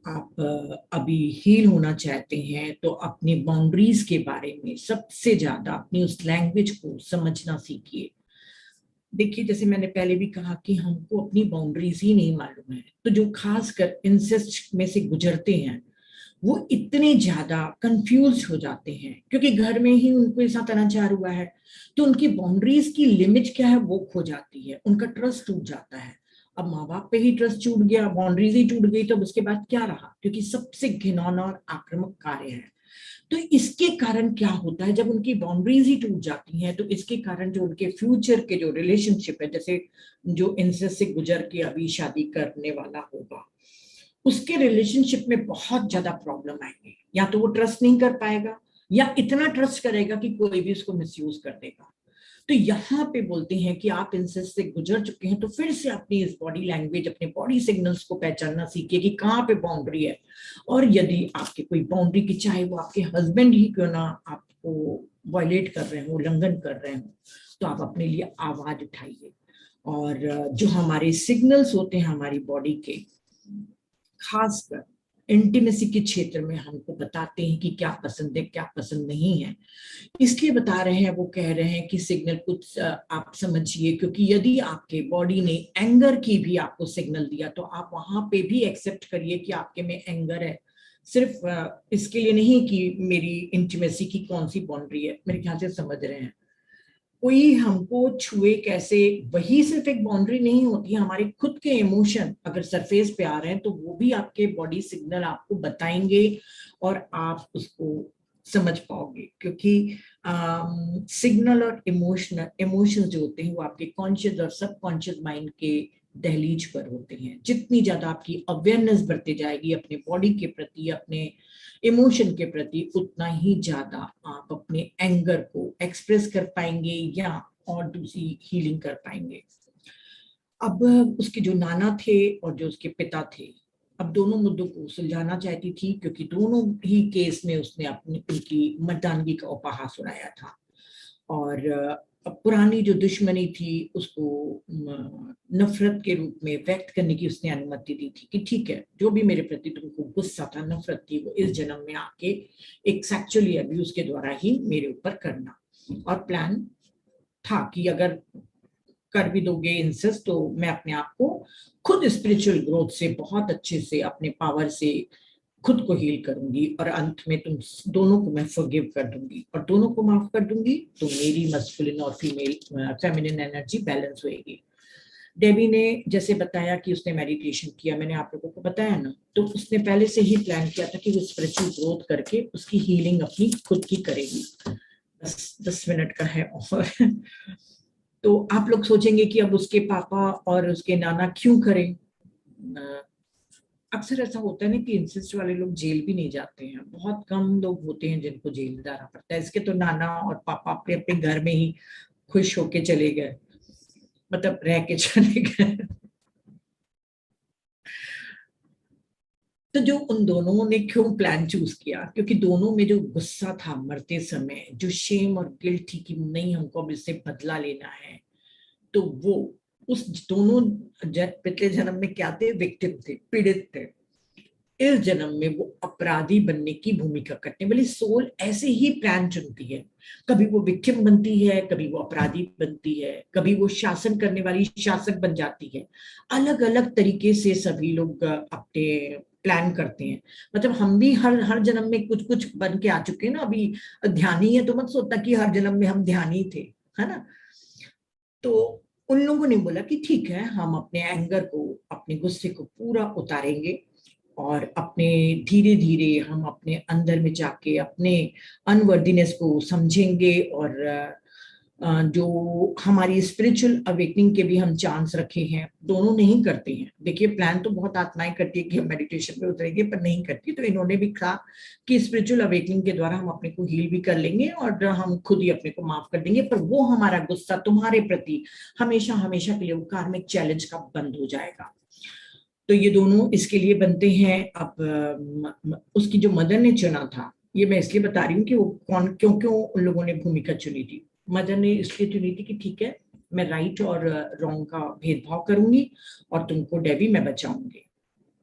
आप अभी हील होना चाहते हैं तो अपनी बाउंड्रीज के बारे में सबसे ज्यादा अपनी उस लैंग्वेज को समझना सीखिए। देखिए, जैसे मैंने पहले भी कहा कि हमको अपनी बाउंड्रीज ही नहीं मालूम है, तो जो खासकर इंसेस्ट में से गुजरते हैं वो इतने ज्यादा कंफ्यूज हो जाते हैं, क्योंकि घर में ही उनको साथ अनाचार हुआ है, तो उनकी बाउंड्रीज की लिमिट क्या है वो खो जाती है, उनका ट्रस्ट टूट जाता है। अब माँ बाप पे ही ट्रस्ट टूट गया, बाउंड्रीज ही टूट गई, तो उसके बाद क्या रहा, क्योंकि सबसे घिनौना और आक्रामक कार्य है। तो इसके कारण क्या होता है, जब उनकी बाउंड्रीज ही टूट जाती हैं, तो इसके कारण जो उनके फ्यूचर के जो रिलेशनशिप है, जैसे जो इंसेस्ट से गुजर के अभी शादी करने वाला होगा, उसके रिलेशनशिप में बहुत ज्यादा प्रॉब्लम आएंगे। या तो वो ट्रस्ट नहीं कर पाएगा, या इतना ट्रस्ट करेगा कि कोई भी उसको मिसयूज कर देगा। तो यहाँ पे बोलते हैं कि आप इंसेस्ट से गुजर चुके हैं तो फिर से अपनी इस बॉडी लैंग्वेज, अपने बॉडी सिग्नल्स को पहचानना सीखिए कि कहाँ पे बाउंड्री है। और यदि आपके कोई बाउंड्री की, चाहे वो आपके हस्बैंड ही क्यों ना आपको वायलेट कर रहे हो, उल्लंघन कर रहे हो, तो आप अपने लिए आवाज उठाइए। और जो हमारे सिग्नल्स होते हैं हमारी बॉडी के, खासकर इंटीमेसी के क्षेत्र में हमको बताते हैं कि क्या पसंद है क्या पसंद नहीं है। इसलिए बता रहे हैं, वो कह रहे हैं कि सिग्नल कुछ आप समझिए, क्योंकि यदि आपके बॉडी ने एंगर की भी आपको सिग्नल दिया तो आप वहां पे भी एक्सेप्ट करिए कि आपके में एंगर है। सिर्फ इसके लिए नहीं कि मेरी इंटीमेसी की कौन सी बाउंड्री है, मेरे ख्याल से समझ रहे हैं। कोई हमको छुए कैसे, वही सिर्फ एक बाउंड्री नहीं होती, हमारे खुद के इमोशन अगर सरफेस पे आ रहे हैं तो वो भी आपके बॉडी सिग्नल आपको बताएंगे, और आप उसको समझ पाओगे। क्योंकि सिग्नल और इमोशंस जो होते हैं वो आपके कॉन्शियस और सबकॉन्शियस माइंड के दहलीज पर होते हैं। जितनी ज्यादा आपकी अवेयरनेस बढ़ती जाएगी अपने बॉडी के प्रति, अपने इमोशन के प्रति, उतना ही ज्यादा आप अपने एंगर को एक्सप्रेस कर पाएंगे या और दूसरी हीलिंग कर पाएंगे। अब उसके जो नाना थे और जो उसके पिता थे, अब दोनों मुद्दों को सुलझाना चाहती थी, क्योंकि दोनों ही केस में उसने अपनी उनकी मर्दानगी का उपहास उड़ाया था। और पुरानी जो दुश्मनी थी उसको नफरत के रूप में व्यक्त करने की उसने अनुमति दी थी, कि ठीक है, जो भी मेरे प्रति तुमको गुस्सा था, नफरत थी, वो इस जन्म में आके एक सेक्सुअली अब्यूज के द्वारा ही मेरे ऊपर करना। और प्लान था कि अगर कर भी दोगे इंसिस्ट, तो मैं अपने आप को खुद स्पिरिचुअल ग्रोथ से बहुत अच्छे से अपने पावर से खुद को हील करूंगी, और अंत में तुम दोनों को मैं फॉरगिव कर दूंगी, और दोनों को माफ कर दूंगी, तो मेरी मस्कुलिन और फीमेल फेमिनिन एनर्जी बैलेंस होएगी। डेबी ने जैसे बताया कि उसने मेडिटेशन किया, मैंने आप लोगों को बताया ना, तो उसने पहले से ही प्लान किया था कि वो स्पिरिचुअल ग्रोथ करके उसकी हीलिंग अपनी खुद की करेगी। 10 मिनट का है और तो आप लोग सोचेंगे कि अब उसके पापा और उसके नाना क्यों करें। अक्सर ऐसा होता है ना कि इंसिस्ट वाले लोग जेल भी नहीं जाते हैं, बहुत कम लोग होते हैं जिनको जेल जाना पड़ता है। इसके तो नाना और पापा अपने अपने घर में ही खुश होके चले गए, मतलब रह के चले गए। तो जो उन दोनों ने क्यों प्लान चूज किया, क्योंकि दोनों में जो गुस्सा था मरते समय, जो शेम और गिल्ट थी कि नहीं हमको अब इससे बदला लेना है, तो वो उस दोनों पिछले जन्म में क्या थे, विक्टिम थे, पीड़ित थे। इस जन्म में वो अपराधी बनने की भूमिका करने वाली सोल ऐसे ही प्लान चुनती है। कभी वो विक्टिम बनती है, कभी वो अपराधी बनती है, कभी वो शासन करने वाली शासक बन जाती है। अलग अलग तरीके से सभी लोग अपने प्लान करते हैं। मतलब हम भी हर हर जन्म में कुछ कुछ बन के आ चुके हैं ना। अभी ध्यानी है तो मत सोचता कि हर जन्म में हम ध्यानी थे, है ना। तो उन लोगों ने बोला कि ठीक है, हम अपने एंगर को, अपने गुस्से को पूरा उतारेंगे और अपने धीरे धीरे हम अपने अंदर में जाके अपने अनवर्दीनेस को समझेंगे और जो हमारी स्पिरिचुअल अवेकनिंग के भी हम चांस रखे हैं। दोनों नहीं करते हैं। देखिए, प्लान तो बहुत आत्माएं करती है कि हम मेडिटेशन में उतरेंगे, पर नहीं करती। तो इन्होंने भी कहा कि स्पिरिचुअल अवेकनिंग के द्वारा हम अपने को हील भी कर लेंगे और हम खुद ही अपने को माफ कर देंगे, पर वो हमारा गुस्सा तुम्हारे प्रति हमेशा हमेशा के लिए वो कार्मिक चैलेंज का बंद हो जाएगा। तो ये दोनों इसके लिए बनते हैं। अब उसकी जो मदर ने चुना था, ये मैं इसलिए बता रही हूँ कि वो कौन क्यों क्यों उन लोगों ने भूमिका चुनी थी। मदर ने इसलिए चुनी थी कि ठीक है, मैं राइट और रॉन्ग का भेदभाव करूंगी और तुमको डेबी मैं बचाऊंगी।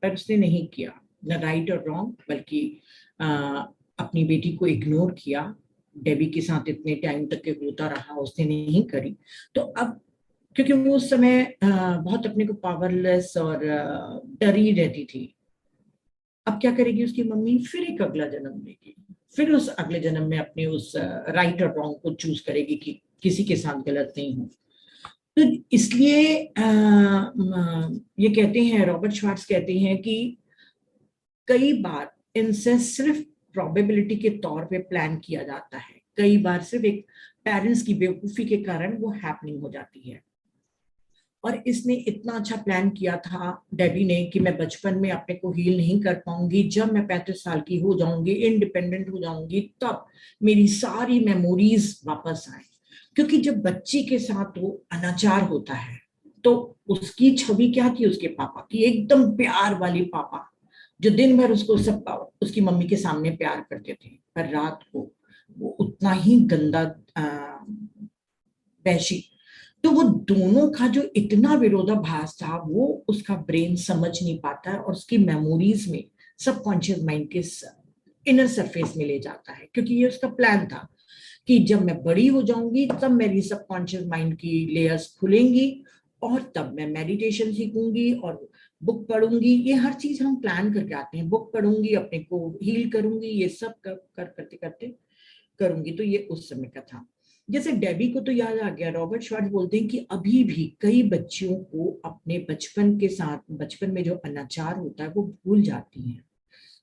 पर उसने नहीं किया, न राइट और रॉन्ग, बल्कि अ, अपनी बेटी को इग्नोर किया। डेबी के साथ इतने टाइम तक के होता रहा, उसने नहीं करी। तो अब क्योंकि वो उस समय बहुत अपने को पावरलेस और डरी रहती थी। अब क्या करेगी उसकी मम्मी, फिर एक अगला जन्म लेगी, फिर उस अगले जन्म में अपने उस राइट और रॉन्ग को चूज करेगी कि किसी के साथ गलत नहीं हो। तो इसलिए ये कहते हैं, रॉबर्ट श्वार्ट्ज कहते हैं कि कई बार इनसे सिर्फ प्रोबेबिलिटी के तौर पे प्लान किया जाता है, कई बार सिर्फ एक पेरेंट्स की बेवकूफी के कारण वो हैपनिंग हो जाती है। और इसने इतना अच्छा प्लान किया था डेबी ने कि मैं बचपन में अपने को हील नहीं कर पाऊंगी, जब मैं 35 साल की हो जाऊंगी, इंडिपेंडेंट हो जाऊंगी, तब मेरी सारी मेमोरीज वापस आए। क्योंकि जब बच्ची के साथ वो अनाचार होता है तो उसकी छवि क्या थी उसके पापा की, एकदम प्यार वाली पापा, जो दिन भर उसको सब उसकी मम्मी के सामने प्यार करते थे, पर रात को वो उतना ही गंदा वैशी। तो वो दोनों का जो इतना विरोधाभास था, वो उसका ब्रेन समझ नहीं पाता है और उसकी मेमोरीज में, सबकॉन्शियस माइंड के इनर सरफेस में ले जाता है। क्योंकि ये उसका प्लान था कि जब मैं बड़ी हो जाऊंगी तब मेरी सबकॉन्शियस माइंड की लेयर्स खुलेंगी और तब मैं मेडिटेशन सीखूंगी और बुक पढ़ूंगी। ये हर चीज हम प्लान करके आते हैं, बुक पढ़ूंगी, अपने को हील करूंगी, ये सब करते करते करूंगी। तो ये उस समय का था। जैसे डेबी को तो याद आ गया, रॉबर्ट श्वार्ट्ज बोलते हैं कि अभी भी कई बच्चियों को अपने बचपन के साथ, बचपन में जो अनाचार होता है वो भूल जाती हैं,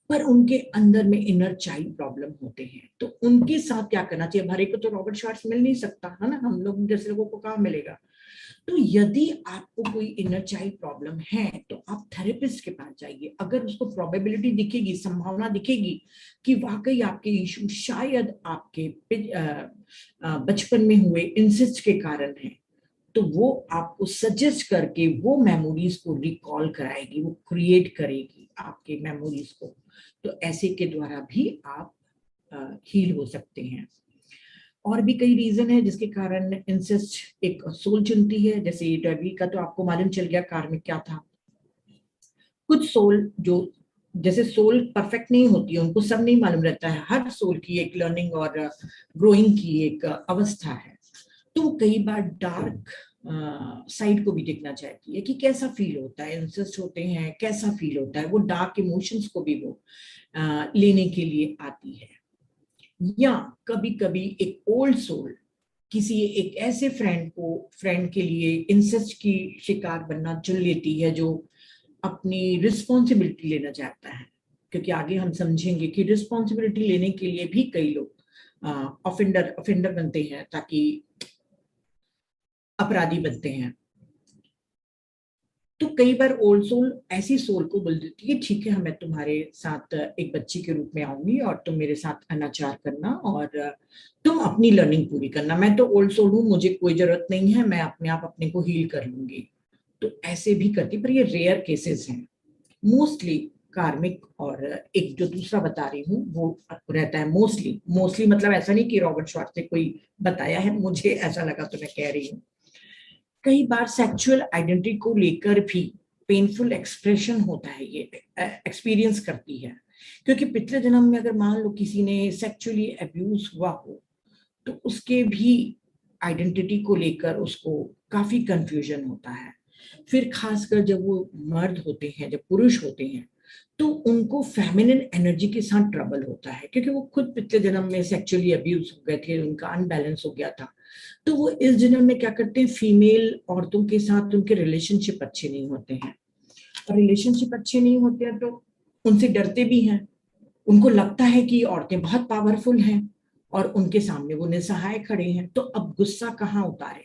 पर उनके अंदर में इनर चाइल्ड प्रॉब्लम होते हैं। तो उनके साथ क्या करना चाहिए? हर एक को तो रॉबर्ट श्वार्ट्ज मिल नहीं सकता है ना, हम लोग जैसे लोगों को कहाँ मिलेगा। तो यदि आपको कोई इनर चाइल्ड प्रॉब्लम है तो आप थेरेपिस्ट के पास जाइए। अगर उसको प्रोबेबिलिटी दिखेगी, संभावना दिखेगी कि वाकई आपके इशू शायद आपके बचपन में हुए इंसिस्ट के कारण है, तो वो आपको सजेस्ट करके वो मेमोरीज को रिकॉल कराएगी, वो क्रिएट करेगी आपके मेमोरीज को। तो ऐसे के द्वारा भी आप हील हो सकते हैं। और भी कई रीजन है जिसके कारण इंसेस्ट एक सोल चुनती है। जैसे डेबी का तो आपको मालूम चल गया कार्मिक क्या था। कुछ सोल जो, जैसे सोल परफेक्ट नहीं होती है, उनको सब नहीं मालूम रहता है, हर सोल की एक लर्निंग और ग्रोइंग की एक अवस्था है। तो कई बार डार्क साइड को भी देखना चाहती है कि कैसा फील होता है, इंसिस्ट होते हैं कैसा फील होता है, वो डार्क इमोशंस को भी वो लेने के लिए आती है। या कभी कभी एक ओल्ड सोल किसी एक ऐसे फ्रेंड के लिए इंसेस्ट की शिकार बनना चुन लेती है जो अपनी रिस्पॉन्सिबिलिटी लेना चाहता है। क्योंकि आगे हम समझेंगे कि रिस्पॉन्सिबिलिटी लेने के लिए भी कई लोग ऑफेंडर बनते हैं, ताकि अपराधी बनते हैं। तो कई बार ओल्ड सोल ऐसी सोल को बोल देती है, ठीक है मैं तुम्हारे साथ एक बच्ची के रूप में आऊंगी और तुम मेरे साथ अनाचार करना और तुम अपनी लर्निंग पूरी करना, मैं तो ओल्ड सोल हूँ, मुझे कोई जरूरत नहीं है, मैं अपने आप अपने को हील कर लूंगी। तो ऐसे भी करती, पर ये रेयर केसेस हैं। मोस्टली कार्मिक, और एक जो दूसरा बता रही हूँ वो रहता है मोस्टली। मोस्टली मतलब ऐसा नहीं कि रॉबर्ट श्वार्ट्ज ने कोई बताया है, मुझे ऐसा लगा तो मैं कह रही हूँ। कई बार सेक्सुअल आइडेंटिटी को लेकर भी पेनफुल एक्सप्रेशन होता है, ये एक्सपीरियंस करती है, क्योंकि पिछले जन्म में अगर मान लो किसी ने सेक्सुअली अब्यूज हुआ हो तो उसके भी आइडेंटिटी को लेकर उसको काफी कंफ्यूजन होता है। फिर खासकर जब वो मर्द होते हैं, जब पुरुष होते हैं, तो उनको फेमिनिन एनर्जी के साथ ट्रबल होता है, क्योंकि वो खुद पिछले जन्म में सेक्सुअली अब्यूज हो गए थे, उनका अनबैलेंस हो गया था। तो वो इस जन्म में क्या करते हैं, फीमेल औरतों के साथ उनके रिलेशनशिप अच्छे नहीं होते हैं, और रिलेशनशिप अच्छे नहीं होते हैं तो उनसे डरते भी हैं। उनको लगता है कि औरतें बहुत पावरफुल हैं और उनके सामने वो निसहाय खड़े हैं, तो अब गुस्सा कहाँ उतारे,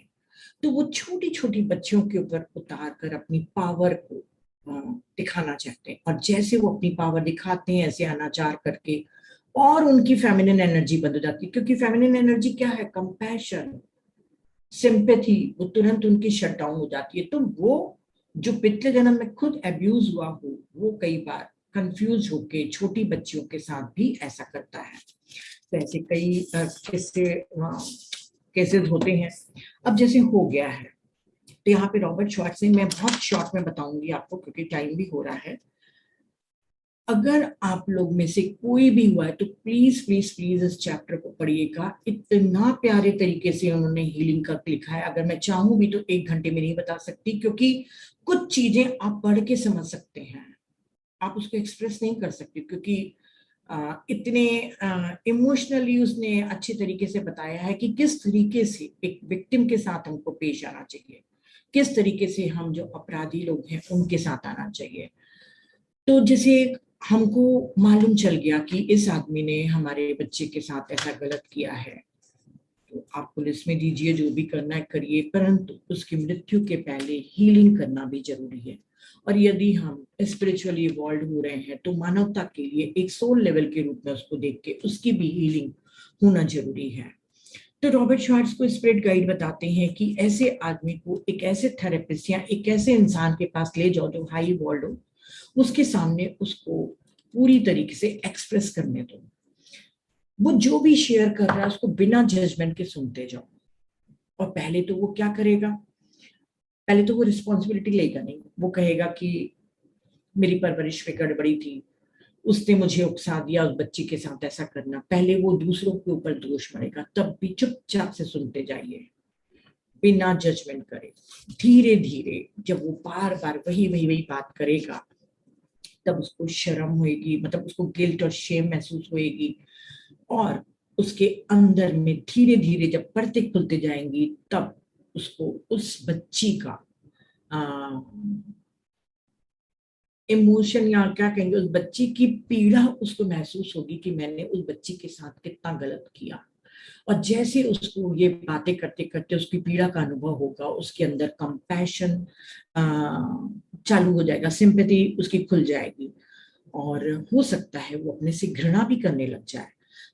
तो वो छोटी छोटी बच्चियों के ऊपर उतार कर अपनी पावर को दिखाना चाहते हैं, और जैसे वो अपनी पावर दिखाते हैं ऐसे अनाचार करके, और उनकी फेमिनिन एनर्जी बंद हो जाती है, क्योंकि फेमिनिन एनर्जी क्या है, कंपैशन, सिंपैथी, वो तुरंत उनकी शट डाउन हो जाती है। तो वो जो पिछले जन्म में खुद अब्यूज हुआ हो, वो कई बार कंफ्यूज होके छोटी बच्चियों के साथ भी ऐसा करता है। तो ऐसे कई किस्से केसेस होते हैं। अब जैसे हो गया है, तो यहाँ पे रॉबर्ट श्वार्ट्ज से मैं बहुत शॉर्ट में बताऊंगी आपको, क्योंकि टाइम भी हो रहा है। अगर आप लोग में से कोई भी हुआ है तो प्लीज प्लीज प्लीज इस चैप्टर को पढ़िएगा, इतना प्यारे तरीके से उन्होंने हीलिंग का लिखा है। अगर मैं चाहूं भी तो 1 घंटे में नहीं बता सकती, क्योंकि कुछ चीजें आप पढ़ के समझ सकते हैं, आप उसको एक्सप्रेस नहीं कर सकते, क्योंकि इतने इमोशनली उसने अच्छे तरीके से बताया है कि किस तरीके से एक विक्टिम के साथ हमको पेश आना चाहिए, किस तरीके से हम जो अपराधी लोग हैं उनके साथ आना चाहिए। तो जैसे हमको मालूम चल गया कि इस आदमी ने हमारे बच्चे के साथ ऐसा गलत किया है, तो आप पुलिस में दीजिए, जो भी करना है करिए, परंतु उसकी मृत्यु के पहले हीलिंग करना भी जरूरी है। और यदि हम स्पिरिचुअली इवॉल्व हो रहे हैं तो मानवता के लिए एक सोल लेवल के रूप में उसको देख के उसकी भी हीलिंग होना जरूरी है। तो रॉबर्ट श्वार्ट्ज को स्पिरिट गाइड बताते हैं कि ऐसे आदमी को एक ऐसे थेरेपिस्ट या एक ऐसे इंसान के पास ले जाओ जो हाई इवॉल्व हो, उसके सामने उसको पूरी तरीके से एक्सप्रेस करने दो। वो जो भी शेयर कर रहा है उसको बिना जजमेंट के सुनते जाओ। और पहले तो वो क्या करेगा, पहले तो वो रिस्पॉन्सिबिलिटी लेगा नहीं, वो कहेगा कि मेरी परवरिश में गड़बड़ी थी, उसने मुझे उकसा दिया उस बच्ची के साथ ऐसा करना। पहले वो दूसरों के ऊपर दोष मरेगा, तब भी चुपचाप से सुनते जाइए, बिना जजमेंट करे। धीरे धीरे जब वो बार बार वही वही वही बात करेगा, तब उसको शर्म होएगी, मतलब उसको गिल्ट और शेम महसूस होएगी, और उसके अंदर में धीरे धीरे जब परतें खुलते जाएंगी, तब उसको उस बच्ची का इमोशन, या क्या कहेंगे, उस बच्ची की पीड़ा उसको महसूस होगी कि मैंने उस बच्ची के साथ कितना गलत किया। और जैसे उसको ये बातें करते करते उसकी पीड़ा का अनुभव होगा, उसके अंदर कंपैशन चालू हो जाएगा, सिंपैथी उसकी खुल जाएगी, और हो सकता है वो अपने से घृणा भी करने लग जाए।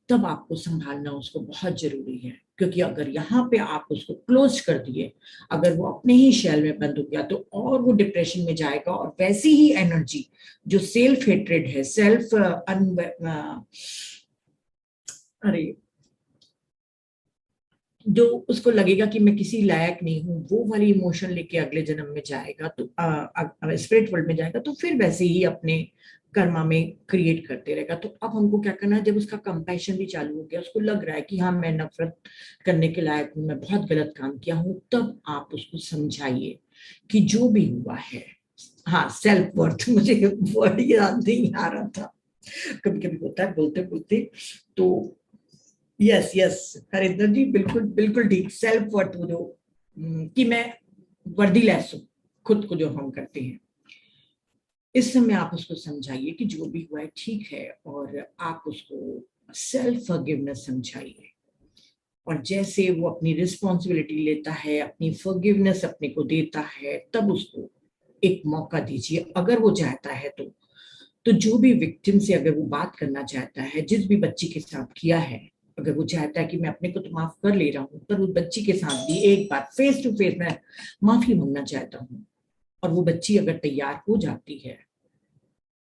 तब आपको संभालना उसको बहुत जरूरी है, क्योंकि अगर यहाँ पे आप उसको क्लोज कर दिए, अगर वो अपने ही शेल में बंद हो गया, तो और वो डिप्रेशन में जाएगा, और वैसी ही एनर्जी जो सेल्फ हेट्रेड है, सेल्फ अरे जो उसको लगेगा कि मैं किसी लायक नहीं हूँ, वो वाली इमोशन लेके अगले जन्म में जाएगा, तो स्पिरिट वर्ल्ड में जाएगा, तो फिर वैसे ही अपने कर्मा में क्रिएट करते रहेगा। तो अब हमको क्या करना है, जब उसका कंपैशन भी चालू हो गया, उसको लग रहा है कि हाँ मैं नफरत करने के लायक हूँ, मैं बहुत गलत काम किया हूँ, तब आप उसको समझाइए कि जो भी हुआ है, हाँ सेल्फ वर्थ, मुझे वर्ड याद नहीं आ रहा था, कभी कभी होता है बोलते बोलते। तो यस यस हरिंदर जी, बिल्कुल बिल्कुल ठीक, सेल्फ वर्थ, वो जो कि मैं वर्दीलेस हूँ, खुद को जो हम करते हैं, इस समय आप उसको समझाइए कि जो भी हुआ है ठीक है, और आप उसको सेल्फ फॉरगिवनेस समझाइए। और जैसे वो अपनी रिस्पॉन्सिबिलिटी लेता है, अपनी फॉरगिवनेस अपने को देता है, तब उसको एक मौका दीजिए, अगर वो चाहता है तो जो भी विक्टिम से अगर वो बात करना चाहता है, जिस भी बच्ची के साथ किया है, अगर वो चाहता है कि मैं अपने को तो माफ कर ले रहा हूँ, पर उस बच्ची के साथ भी एक बार फेस टू फेस मैं माफी मांगना चाहता हूँ, और वो बच्ची अगर तैयार हो जाती है,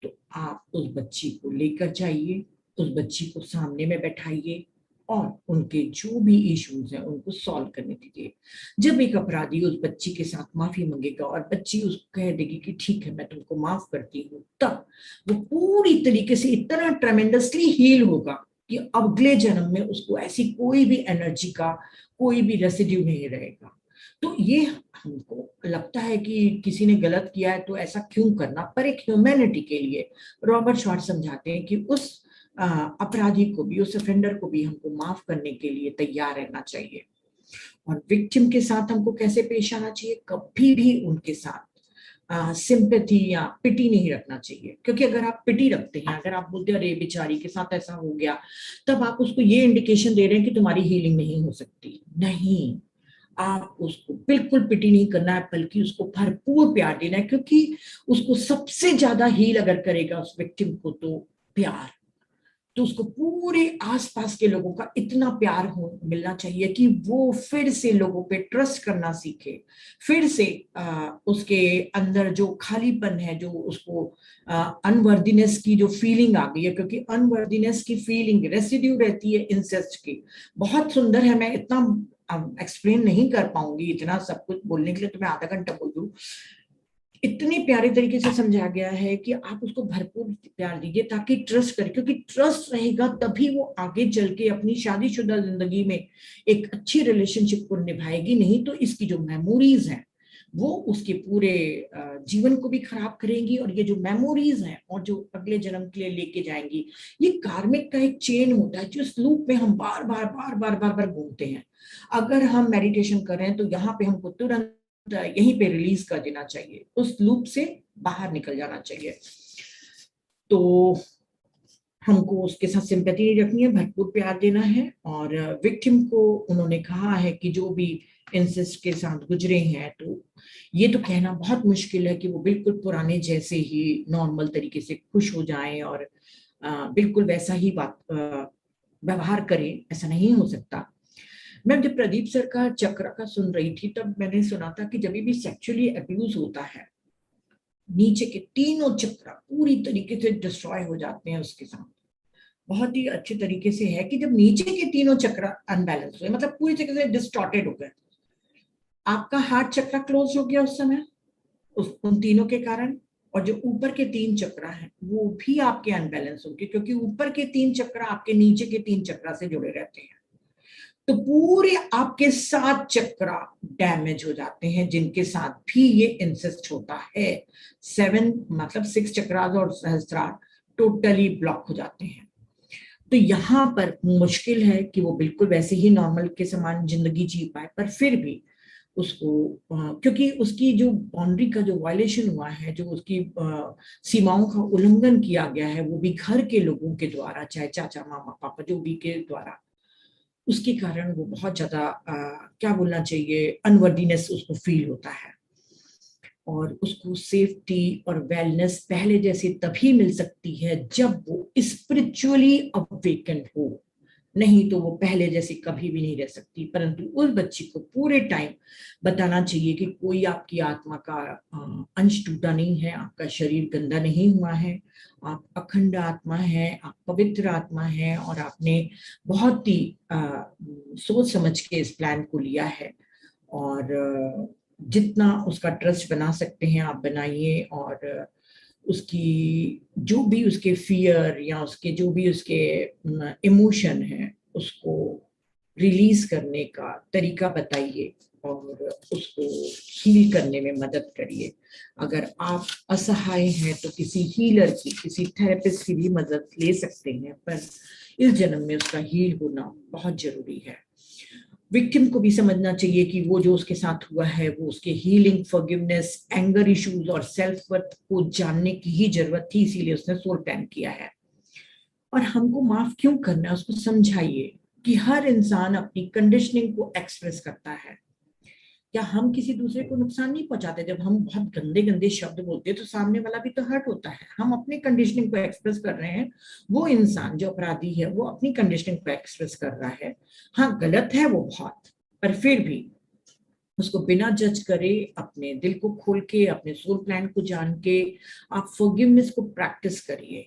तो आप उस बच्ची को लेकर जाइए, उस बच्ची को सामने में बैठाइए और उनके जो भी इश्यूज हैं उनको सॉल्व करने दीजिए। जब एक अपराधी उस बच्ची के साथ माफी मांगेगा और बच्ची उसको कह देगी कि ठीक है मैं तुमको माफ करती हूँ, तब वो पूरी तरीके से इतना ट्रेमेंडसली हील होगा कि अगले जन्म में उसको ऐसी कोई भी एनर्जी का कोई भी रेसिड्यू नहीं रहेगा। तो ये हमको लगता है कि किसी ने गलत किया है तो ऐसा क्यों करना, पर एक ह्यूमैनिटी के लिए रॉबर्ट शॉर्ट समझाते हैं कि उस अपराधी को भी, उस ऑफेंडर को भी हमको माफ करने के लिए तैयार रहना चाहिए। और विक्टिम के साथ हमको कैसे पेश आना चाहिए, कभी भी उनके साथ सिंपैथी या पिटी नहीं रखना चाहिए, क्योंकि अगर आप पिटी रखते हैं, अगर आप बोलते हैं अरे बेचारी के साथ ऐसा हो गया, तब आप उसको ये इंडिकेशन दे रहे हैं कि तुम्हारी हीलिंग नहीं हो सकती। नहीं, आप उसको बिल्कुल पिटी नहीं करना है, बल्कि उसको भरपूर प्यार देना है, क्योंकि उसको सबसे ज्यादा हील अगर करेगा उस विक्टिम को तो प्यार। तो उसको पूरे आसपास के लोगों का इतना प्यार हो मिलना चाहिए कि वो फिर से लोगों पे ट्रस्ट करना सीखे, फिर से उसके अंदर जो खालीपन है, जो उसको अनवर्दीनेस की जो फीलिंग आ गई है, क्योंकि अनवर्दीनेस की फीलिंग रेसिड्यू रहती है इंसेस्ट की। बहुत सुंदर है, मैं इतना एक्सप्लेन नहीं कर पाऊंगी, इतना सब कुछ बोलने के लिए तो मैं आधा घंटा बोल दूं। इतने प्यारे तरीके से समझाया गया है कि आप उसको भरपूर प्यार दीजिए ताकि ट्रस्ट करे, क्योंकि ट्रस्ट रहेगा तभी वो आगे चल के अपनी शादीशुदा जिंदगी में एक अच्छी रिलेशनशिप को निभाएगी। नहीं तो इसकी जो मेमोरीज हैं वो उसके पूरे जीवन को भी खराब करेंगी, और ये जो मेमोरीज हैं और जो अगले जन्म के लिए लेके जाएंगी, ये कार्मिक का एक चेन होता है, जो इस लूप में हम बार बार बार बार बार बार घूमते हैं। अगर हम मेडिटेशन कर रहे हैं तो यहाँ पे हमको तुरंत यहीं पे रिलीज कर देना चाहिए, उस लूप से बाहर निकल जाना चाहिए। तो हमको उसके साथ सिंपैथी नहीं रखनी है, भरपूर प्यार देना है। और विक्टिम को उन्होंने कहा है कि जो भी इंसेस्ट के साथ गुजरे हैं, तो ये तो कहना बहुत मुश्किल है कि वो बिल्कुल पुराने जैसे ही नॉर्मल तरीके से खुश हो जाएं और बिल्कुल वैसा ही बात व्यवहार करें, ऐसा नहीं हो सकता। मैं जब प्रदीप सर का चक्र का सुन रही थी, तब मैंने सुना था कि जब भी सेक्सुअली अब्यूज होता है, नीचे के तीनों चक्र पूरी तरीके से डिस्ट्रॉय हो जाते हैं उसके साथ। बहुत ही अच्छे तरीके से है कि जब नीचे के तीनों चक्र अनबैलेंस हुए, मतलब पूरी तरीके से डिस्टॉर्टेड हो गए, आपका हार्ट चक्र क्लोज हो गया उस समय उन तीनों के कारण, और जो ऊपर के तीन चक्र हैं वो भी आपके अनबैलेंस होंगे, क्योंकि ऊपर के तीन चक्र आपके नीचे के तीन चक्र से जुड़े रहते हैं। तो पूरे आपके 7 चक्र डैमेज हो जाते हैं, जिनके साथ भी ये इंसेस्ट होता है। 7 मतलब 6 चक्रास और सहस्त्रार टोटली ब्लॉक हो जाते हैं। तो यहाँ पर मुश्किल है कि वो बिल्कुल वैसे ही नॉर्मल के समान जिंदगी जी पाए, पर फिर भी उसको क्योंकि उसकी जो बाउंड्री का जो वायलेशन हुआ है, जो उसकी सीमाओं का उल्लंघन किया गया है, वो भी घर के लोगों के द्वारा, चाहे चाचा मामा पापा जो भी के द्वारा, उसके कारण वो बहुत ज्यादा क्या बोलना चाहिए, अनवर्दीनेस उसको फील होता है। और उसको सेफ्टी और वेलनेस पहले जैसे तभी मिल सकती है जब वो स्पिरिचुअली अवेकेंड हो, नहीं तो वो पहले जैसे कभी भी नहीं रह सकती। परंतु उस बच्ची को पूरे टाइम बताना चाहिए कि कोई आपकी आत्मा का अंश टूटा नहीं है, आपका शरीर गंदा नहीं हुआ है, आप अखंड आत्मा है, आप पवित्र आत्मा है, और आपने बहुत ही सोच समझ के इस प्लान को लिया है। और जितना उसका ट्रस्ट बना सकते हैं आप बनाइए, और उसकी जो भी उसके फियर या उसके जो भी उसके इमोशन है उसको रिलीज करने का तरीका बताइए और उसको हील करने में मदद करिए। अगर आप असहाय हैं तो किसी हीलर की, किसी थेरेपिस्ट की भी मदद ले सकते हैं, पर इस जन्म में उसका हील होना बहुत जरूरी है। विक्टिम को भी समझना चाहिए कि वो जो उसके साथ हुआ है वो उसके हीलिंग, फॉरगिवनेस, एंगर इश्यूज और सेल्फ वर्थ को जानने की ही जरूरत थी, इसीलिए उसने सोल प्लान किया है। और हमको माफ क्यों करना है उसको समझाइए कि हर इंसान अपनी कंडीशनिंग को एक्सप्रेस करता है। क्या हम किसी दूसरे को नुकसान नहीं पहुंचाते? जब हम बहुत गंदे गंदे शब्द बोलते हैं तो सामने वाला भी तो हर्ट होता है। हम अपनी कंडीशनिंग को एक्सप्रेस कर रहे हैं, वो इंसान जो अपराधी है वो अपनी कंडीशनिंग को एक्सप्रेस कर रहा है। हाँ, गलत है वो बहुत, पर फिर भी उसको बिना जज करे, अपने दिल को खोल के, अपने सोल प्लान को जान के आप फॉरगिवनेस को प्रैक्टिस करिए।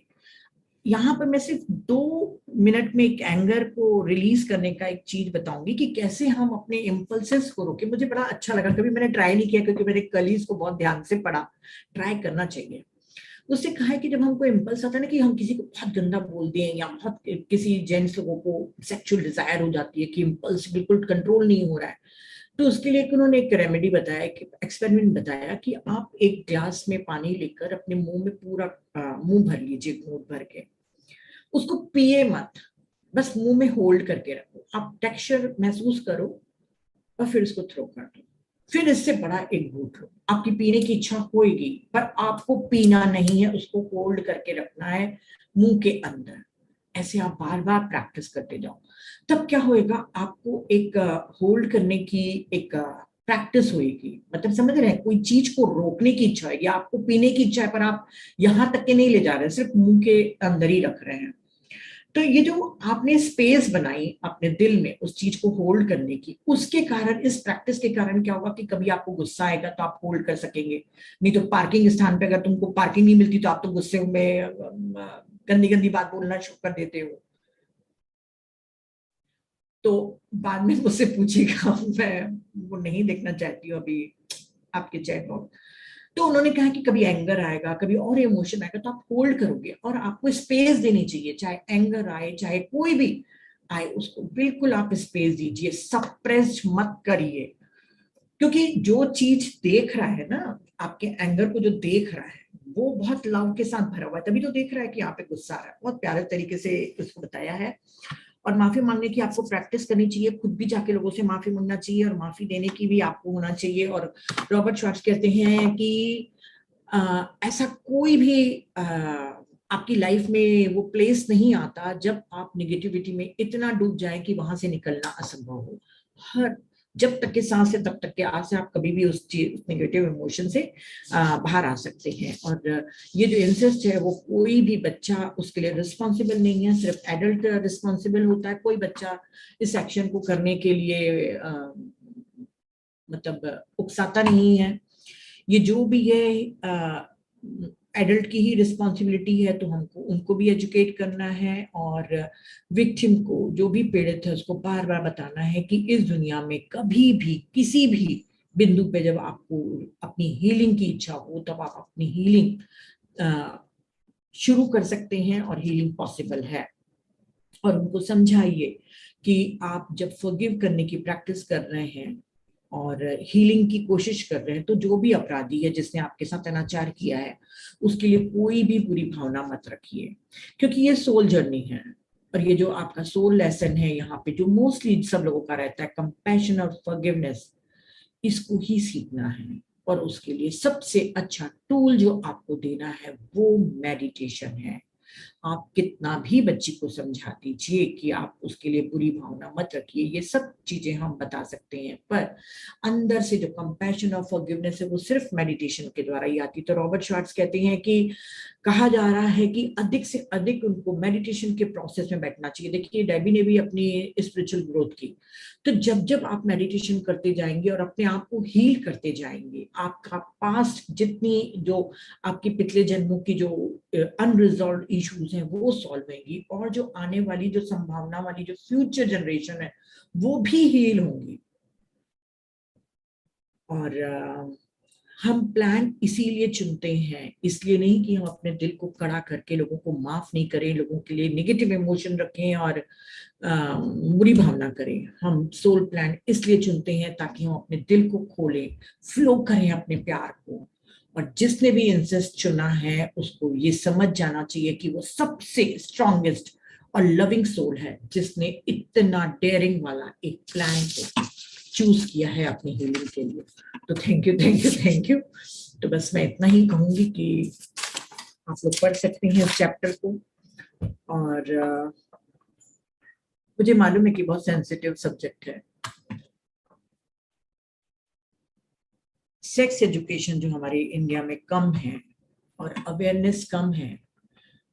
यहाँ पर मैं सिर्फ 2 मिनट में एक एंगर को रिलीज करने का एक चीज बताऊंगी कि कैसे हम अपने इम्पल्सेस को रोके। मुझे बड़ा अच्छा लगा, कभी मैंने ट्राई नहीं किया क्योंकि मेरे कलीग्स को बहुत ध्यान से पढ़ा, ट्राई करना चाहिए। उससे कहा है कि जब हमको इम्पल्स आता है ना कि हम किसी को बहुत गंदा बोल दें, या बहुत किसी जेंट्स लोगों को सेक्सुअल डिजायर हो जाती है कि इम्पल्स बिल्कुल कंट्रोल नहीं हो रहा है, तो उसके लिए उन्होंने एक रेमेडी बताया, कि एक्सपेरिमेंट बताया कि आप एक ग्लास में पानी लेकर अपने मुंह में पूरा मुंह भर लीजिए, घूंट भर के, उसको पिए मत, बस मुंह में होल्ड करके रखो, आप टेक्सचर महसूस करो और फिर उसको थ्रो कर दो। फिर इससे बड़ा एक घूंट लो, आपकी पीने की इच्छा होगी, पर आपको पीना नहीं है, उसको होल्ड करके रखना है मुंह के अंदर। ऐसे आप बार बार प्रैक्टिस करते जाओ, तब क्या होएगा, आपको एक होल्ड करने की एक प्रैक्टिस होएगी। मतलब समझ रहे हैं, कोई चीज को रोकने की इच्छा होगी, आपको पीने की इच्छा है पर आप यहां तक के नहीं ले जा रहे, सिर्फ मुंह के अंदर ही रख रहे हैं। तो ये जो आपने स्पेस बनाई अपने दिल में उस चीज को होल्ड करने की, उसके कारण, इस प्रैक्टिस के कारण क्या होगा कि कभी आपको गुस्सा आएगा तो आप होल्ड कर सकेंगे। नहीं तो पार्किंग स्थान पे अगर तुमको पार्किंग नहीं मिलती तो आप तो गुस्से में गंदी गंदी बात बोलना शुरू कर देते हो। तो बाद में मुझसे पूछिएगा, मैं वो नहीं देखना चाहती हूँ अभी आपके चैट बॉक्स। तो उन्होंने कहा कि कभी एंगर आएगा, कभी और इमोशन आएगा, तो आप होल्ड करोगे और आपको स्पेस देनी चाहिए, चाहे एंगर आए चाहे कोई भी आए, उसको बिल्कुल आप स्पेस दीजिए, सप्रेस मत करिए। क्योंकि जो चीज देख रहा है ना, आपके एंगर को जो देख रहा है, वो बहुत लव के साथ भरा हुआ है, तभी तो देख रहा है कि यहाँ पे गुस्सा आ रहा है। बहुत प्यारे तरीके से उसको बताया है। और माफी मांगने की आपको प्रैक्टिस करनी चाहिए, खुद भी जाके लोगों से माफी मांगना चाहिए, और माफी देने की भी आपको होना चाहिए। और रॉबर्ट श्वार्ट्ज कहते हैं कि ऐसा कोई भी आपकी लाइफ में वो प्लेस नहीं आता जब आप निगेटिविटी में इतना डूब जाए कि वहां से निकलना असंभव हो। हर जब तक के सांस है तब तक के आस से आप कभी भी उस चीज, उस नेगेटिव इमोशन से बाहर आ सकते हैं। और ये जो इंसेस्ट है वो कोई भी बच्चा उसके लिए रिस्पॉन्सिबल नहीं है, सिर्फ एडल्ट रिस्पॉन्सिबल होता है। कोई बच्चा इस एक्शन को करने के लिए मतलब उकसाता नहीं है। ये जो भी है एडल्ट की ही रिस्पॉन्सिबिलिटी है, तो हमको उनको भी एजुकेट करना है, और विक्टिम को, जो भी पीड़ित है, उसको बार बार बताना है कि इस दुनिया में कभी भी किसी भी बिंदु पे जब आपको अपनी हीलिंग की इच्छा हो, तब आप अपनी हीलिंग शुरू कर सकते हैं, और हीलिंग पॉसिबल है। और उनको समझाइए कि आप जब फॉरगिव करने की प्रैक्टिस कर रहे हैं और हीलिंग की कोशिश कर रहे हैं, तो जो भी अपराधी है जिसने आपके साथ अनाचार किया है, उसके लिए कोई भी बुरी भावना मत रखिए, क्योंकि ये सोल जर्नी है। और ये जो आपका सोल लेसन है यहाँ पे, जो मोस्टली सब लोगों का रहता है, कंपैशन और फॉरगिवनेस, इसको ही सीखना है। और उसके लिए सबसे अच्छा टूल जो आपको देना है वो मेडिटेशन है। आप कितना भी बच्ची को समझा दीजिए कि आप उसके लिए बुरी भावना मत रखिए, ये सब चीजें हम बता सकते हैं, पर अंदर से जो कंपैशन और फॉरगिवनेस है वो सिर्फ मेडिटेशन के द्वारा ही आती। तो रॉबर्ट श्वार्ट्ज कहते हैं कि कहा जा रहा है कि अधिक से अधिक उनको मेडिटेशन के प्रोसेस में बैठना चाहिए। देखिए डेबी ने भी अपनी स्पिरिचुअल ग्रोथ की, तो जब जब आप मेडिटेशन करते जाएंगे और अपने आप को हील करते जाएंगे, आपका पास्ट जितनी जो आपकी पिछले जन्मों की जो अनरिजॉल्व इश्यूज हैं वो सॉल्व होंगी, और जो आने वाली जो संभावना वाली जो फ्यूचर जनरेशन है वो भी हील होंगी। और हम प्लान इसीलिए चुनते हैं, इसलिए नहीं कि हम अपने दिल को कड़ा करके लोगों को माफ नहीं करें, लोगों के लिए नेगेटिव इमोशन रखें और बुरी भावना करें। हम सोल प्लान इसलिए चुनते हैं ताकि हम अपने दिल को खोलें, फ्लो करें अपने प्यार को। और जिसने भी इंसेस्ट चुना है उसको ये समझ जाना चाहिए कि वो सबसे स्ट्रॉन्गेस्ट और लविंग सोल है, जिसने इतना डेयरिंग वाला एक प्लान को चूज किया है अपनी हीलिंग के लिए। तो thank you thank you thank you. तो बस मैं इतना ही कहूंगी कि आप लोग पढ़ सकते हैं इस चैप्टर को। और मुझे मालूम है कि बहुत सेंसिटिव सब्जेक्ट है। सेक्स एजुकेशन जो हमारे इंडिया में कम है और अवेयरनेस कम है,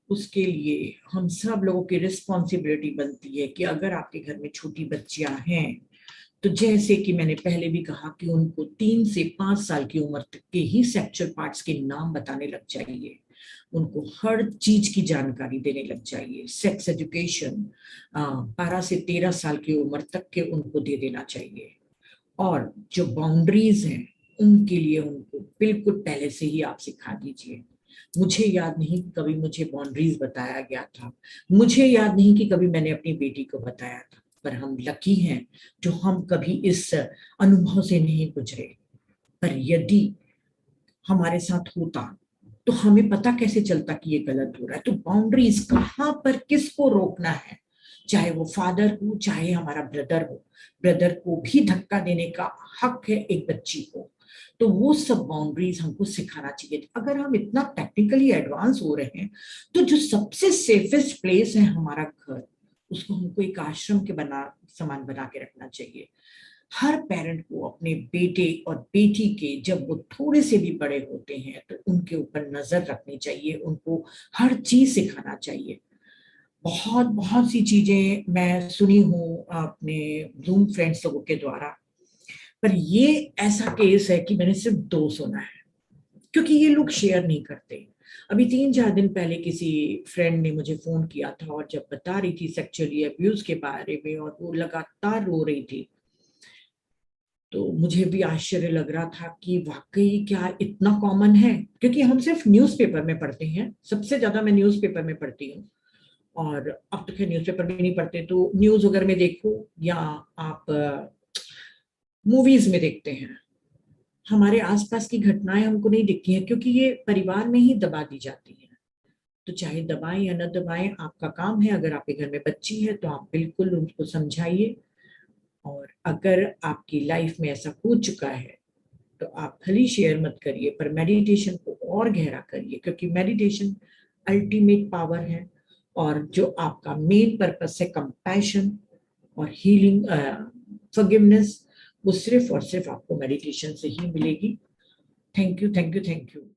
उसके लिए हम सब लोगों की रिस्पॉन्सिबिलिटी बनती है कि अगर आपके घर में छोटी बच्चियां हैं तो जैसे कि मैंने पहले भी कहा कि उनको 3 से 5 साल की उम्र तक के ही सेक्सुअल पार्ट्स के नाम बताने लग जाइए, उनको हर चीज की जानकारी देने लग जाइए। सेक्स एजुकेशन 12 से 13 साल की उम्र तक के उनको दे देना चाहिए। और जो बाउंड्रीज हैं उनके लिए उनको बिल्कुल पहले से ही आप सिखा दीजिए। मुझे याद नहीं कि कभी मुझे बाउंड्रीज बताया गया था, मुझे याद नहीं कि कभी मैंने अपनी बेटी को बताया था, पर हम लकी हैं जो हम कभी इस अनुभव से नहीं गुजरे। पर यदि हमारे साथ होता तो हमें पता कैसे चलता कि ये गलत हो रहा है। तो बाउंड्रीज कहाँ पर किसको रोकना है, चाहे वो फादर हो चाहे हमारा ब्रदर हो, ब्रदर को भी धक्का देने का हक है एक बच्ची को। तो वो सब बाउंड्रीज हमको सिखाना चाहिए। अगर हम इतना टेक्निकली एडवांस हो रहे हैं तो जो सबसे सेफेस्ट प्लेस है हमारा घर, उसको हमको एक आश्रम के समान बना के रखना चाहिए। हर पेरेंट को अपने बेटे और बेटी के जब वो थोड़े से भी बड़े होते हैं तो उनके ऊपर नजर रखनी चाहिए, उनको हर चीज सिखाना चाहिए। बहुत बहुत सी चीजें मैं सुनी हूँ अपने जूम फ्रेंड्स लोगों के द्वारा, पर ये ऐसा केस है कि मैंने सिर्फ 2 सुना है, क्योंकि ये लोग शेयर नहीं करते। अभी 3-4 दिन पहले किसी फ्रेंड ने मुझे फोन किया था और जब बता रही थी सेक्सुअली अब्यूज के बारे में और वो लगातार रो रही थी, तो मुझे भी आश्चर्य लग रहा था कि वाकई क्या इतना कॉमन है। क्योंकि हम सिर्फ न्यूज़पेपर में पढ़ते हैं, सबसे ज्यादा मैं न्यूज़पेपर में पढ़ती हूँ। और अब तो खैर न्यूज़पेपर भी नहीं पढ़ते, तो न्यूज वगैरह में देखो या आप मूवीज में देखते हैं, हमारे आसपास की घटनाएं हमको नहीं दिखती हैं क्योंकि ये परिवार में ही दबा दी जाती है। तो चाहे दबाएं या न दबाएं, आपका काम है। अगर आपके घर में बच्ची है तो आप बिल्कुल उनको समझाइए। और अगर आपकी लाइफ में ऐसा हो चुका है तो आप खाली शेयर मत करिए, पर मेडिटेशन को और गहरा करिए, क्योंकि मेडिटेशन अल्टीमेट पावर है। और जो आपका मेन पर्पस है कंपैशन और हीलिंग, फॉरगिवनेस, वो सिर्फ और सिर्फ आपको मेडिटेशन से ही मिलेगी। Thank you, thank you, thank you.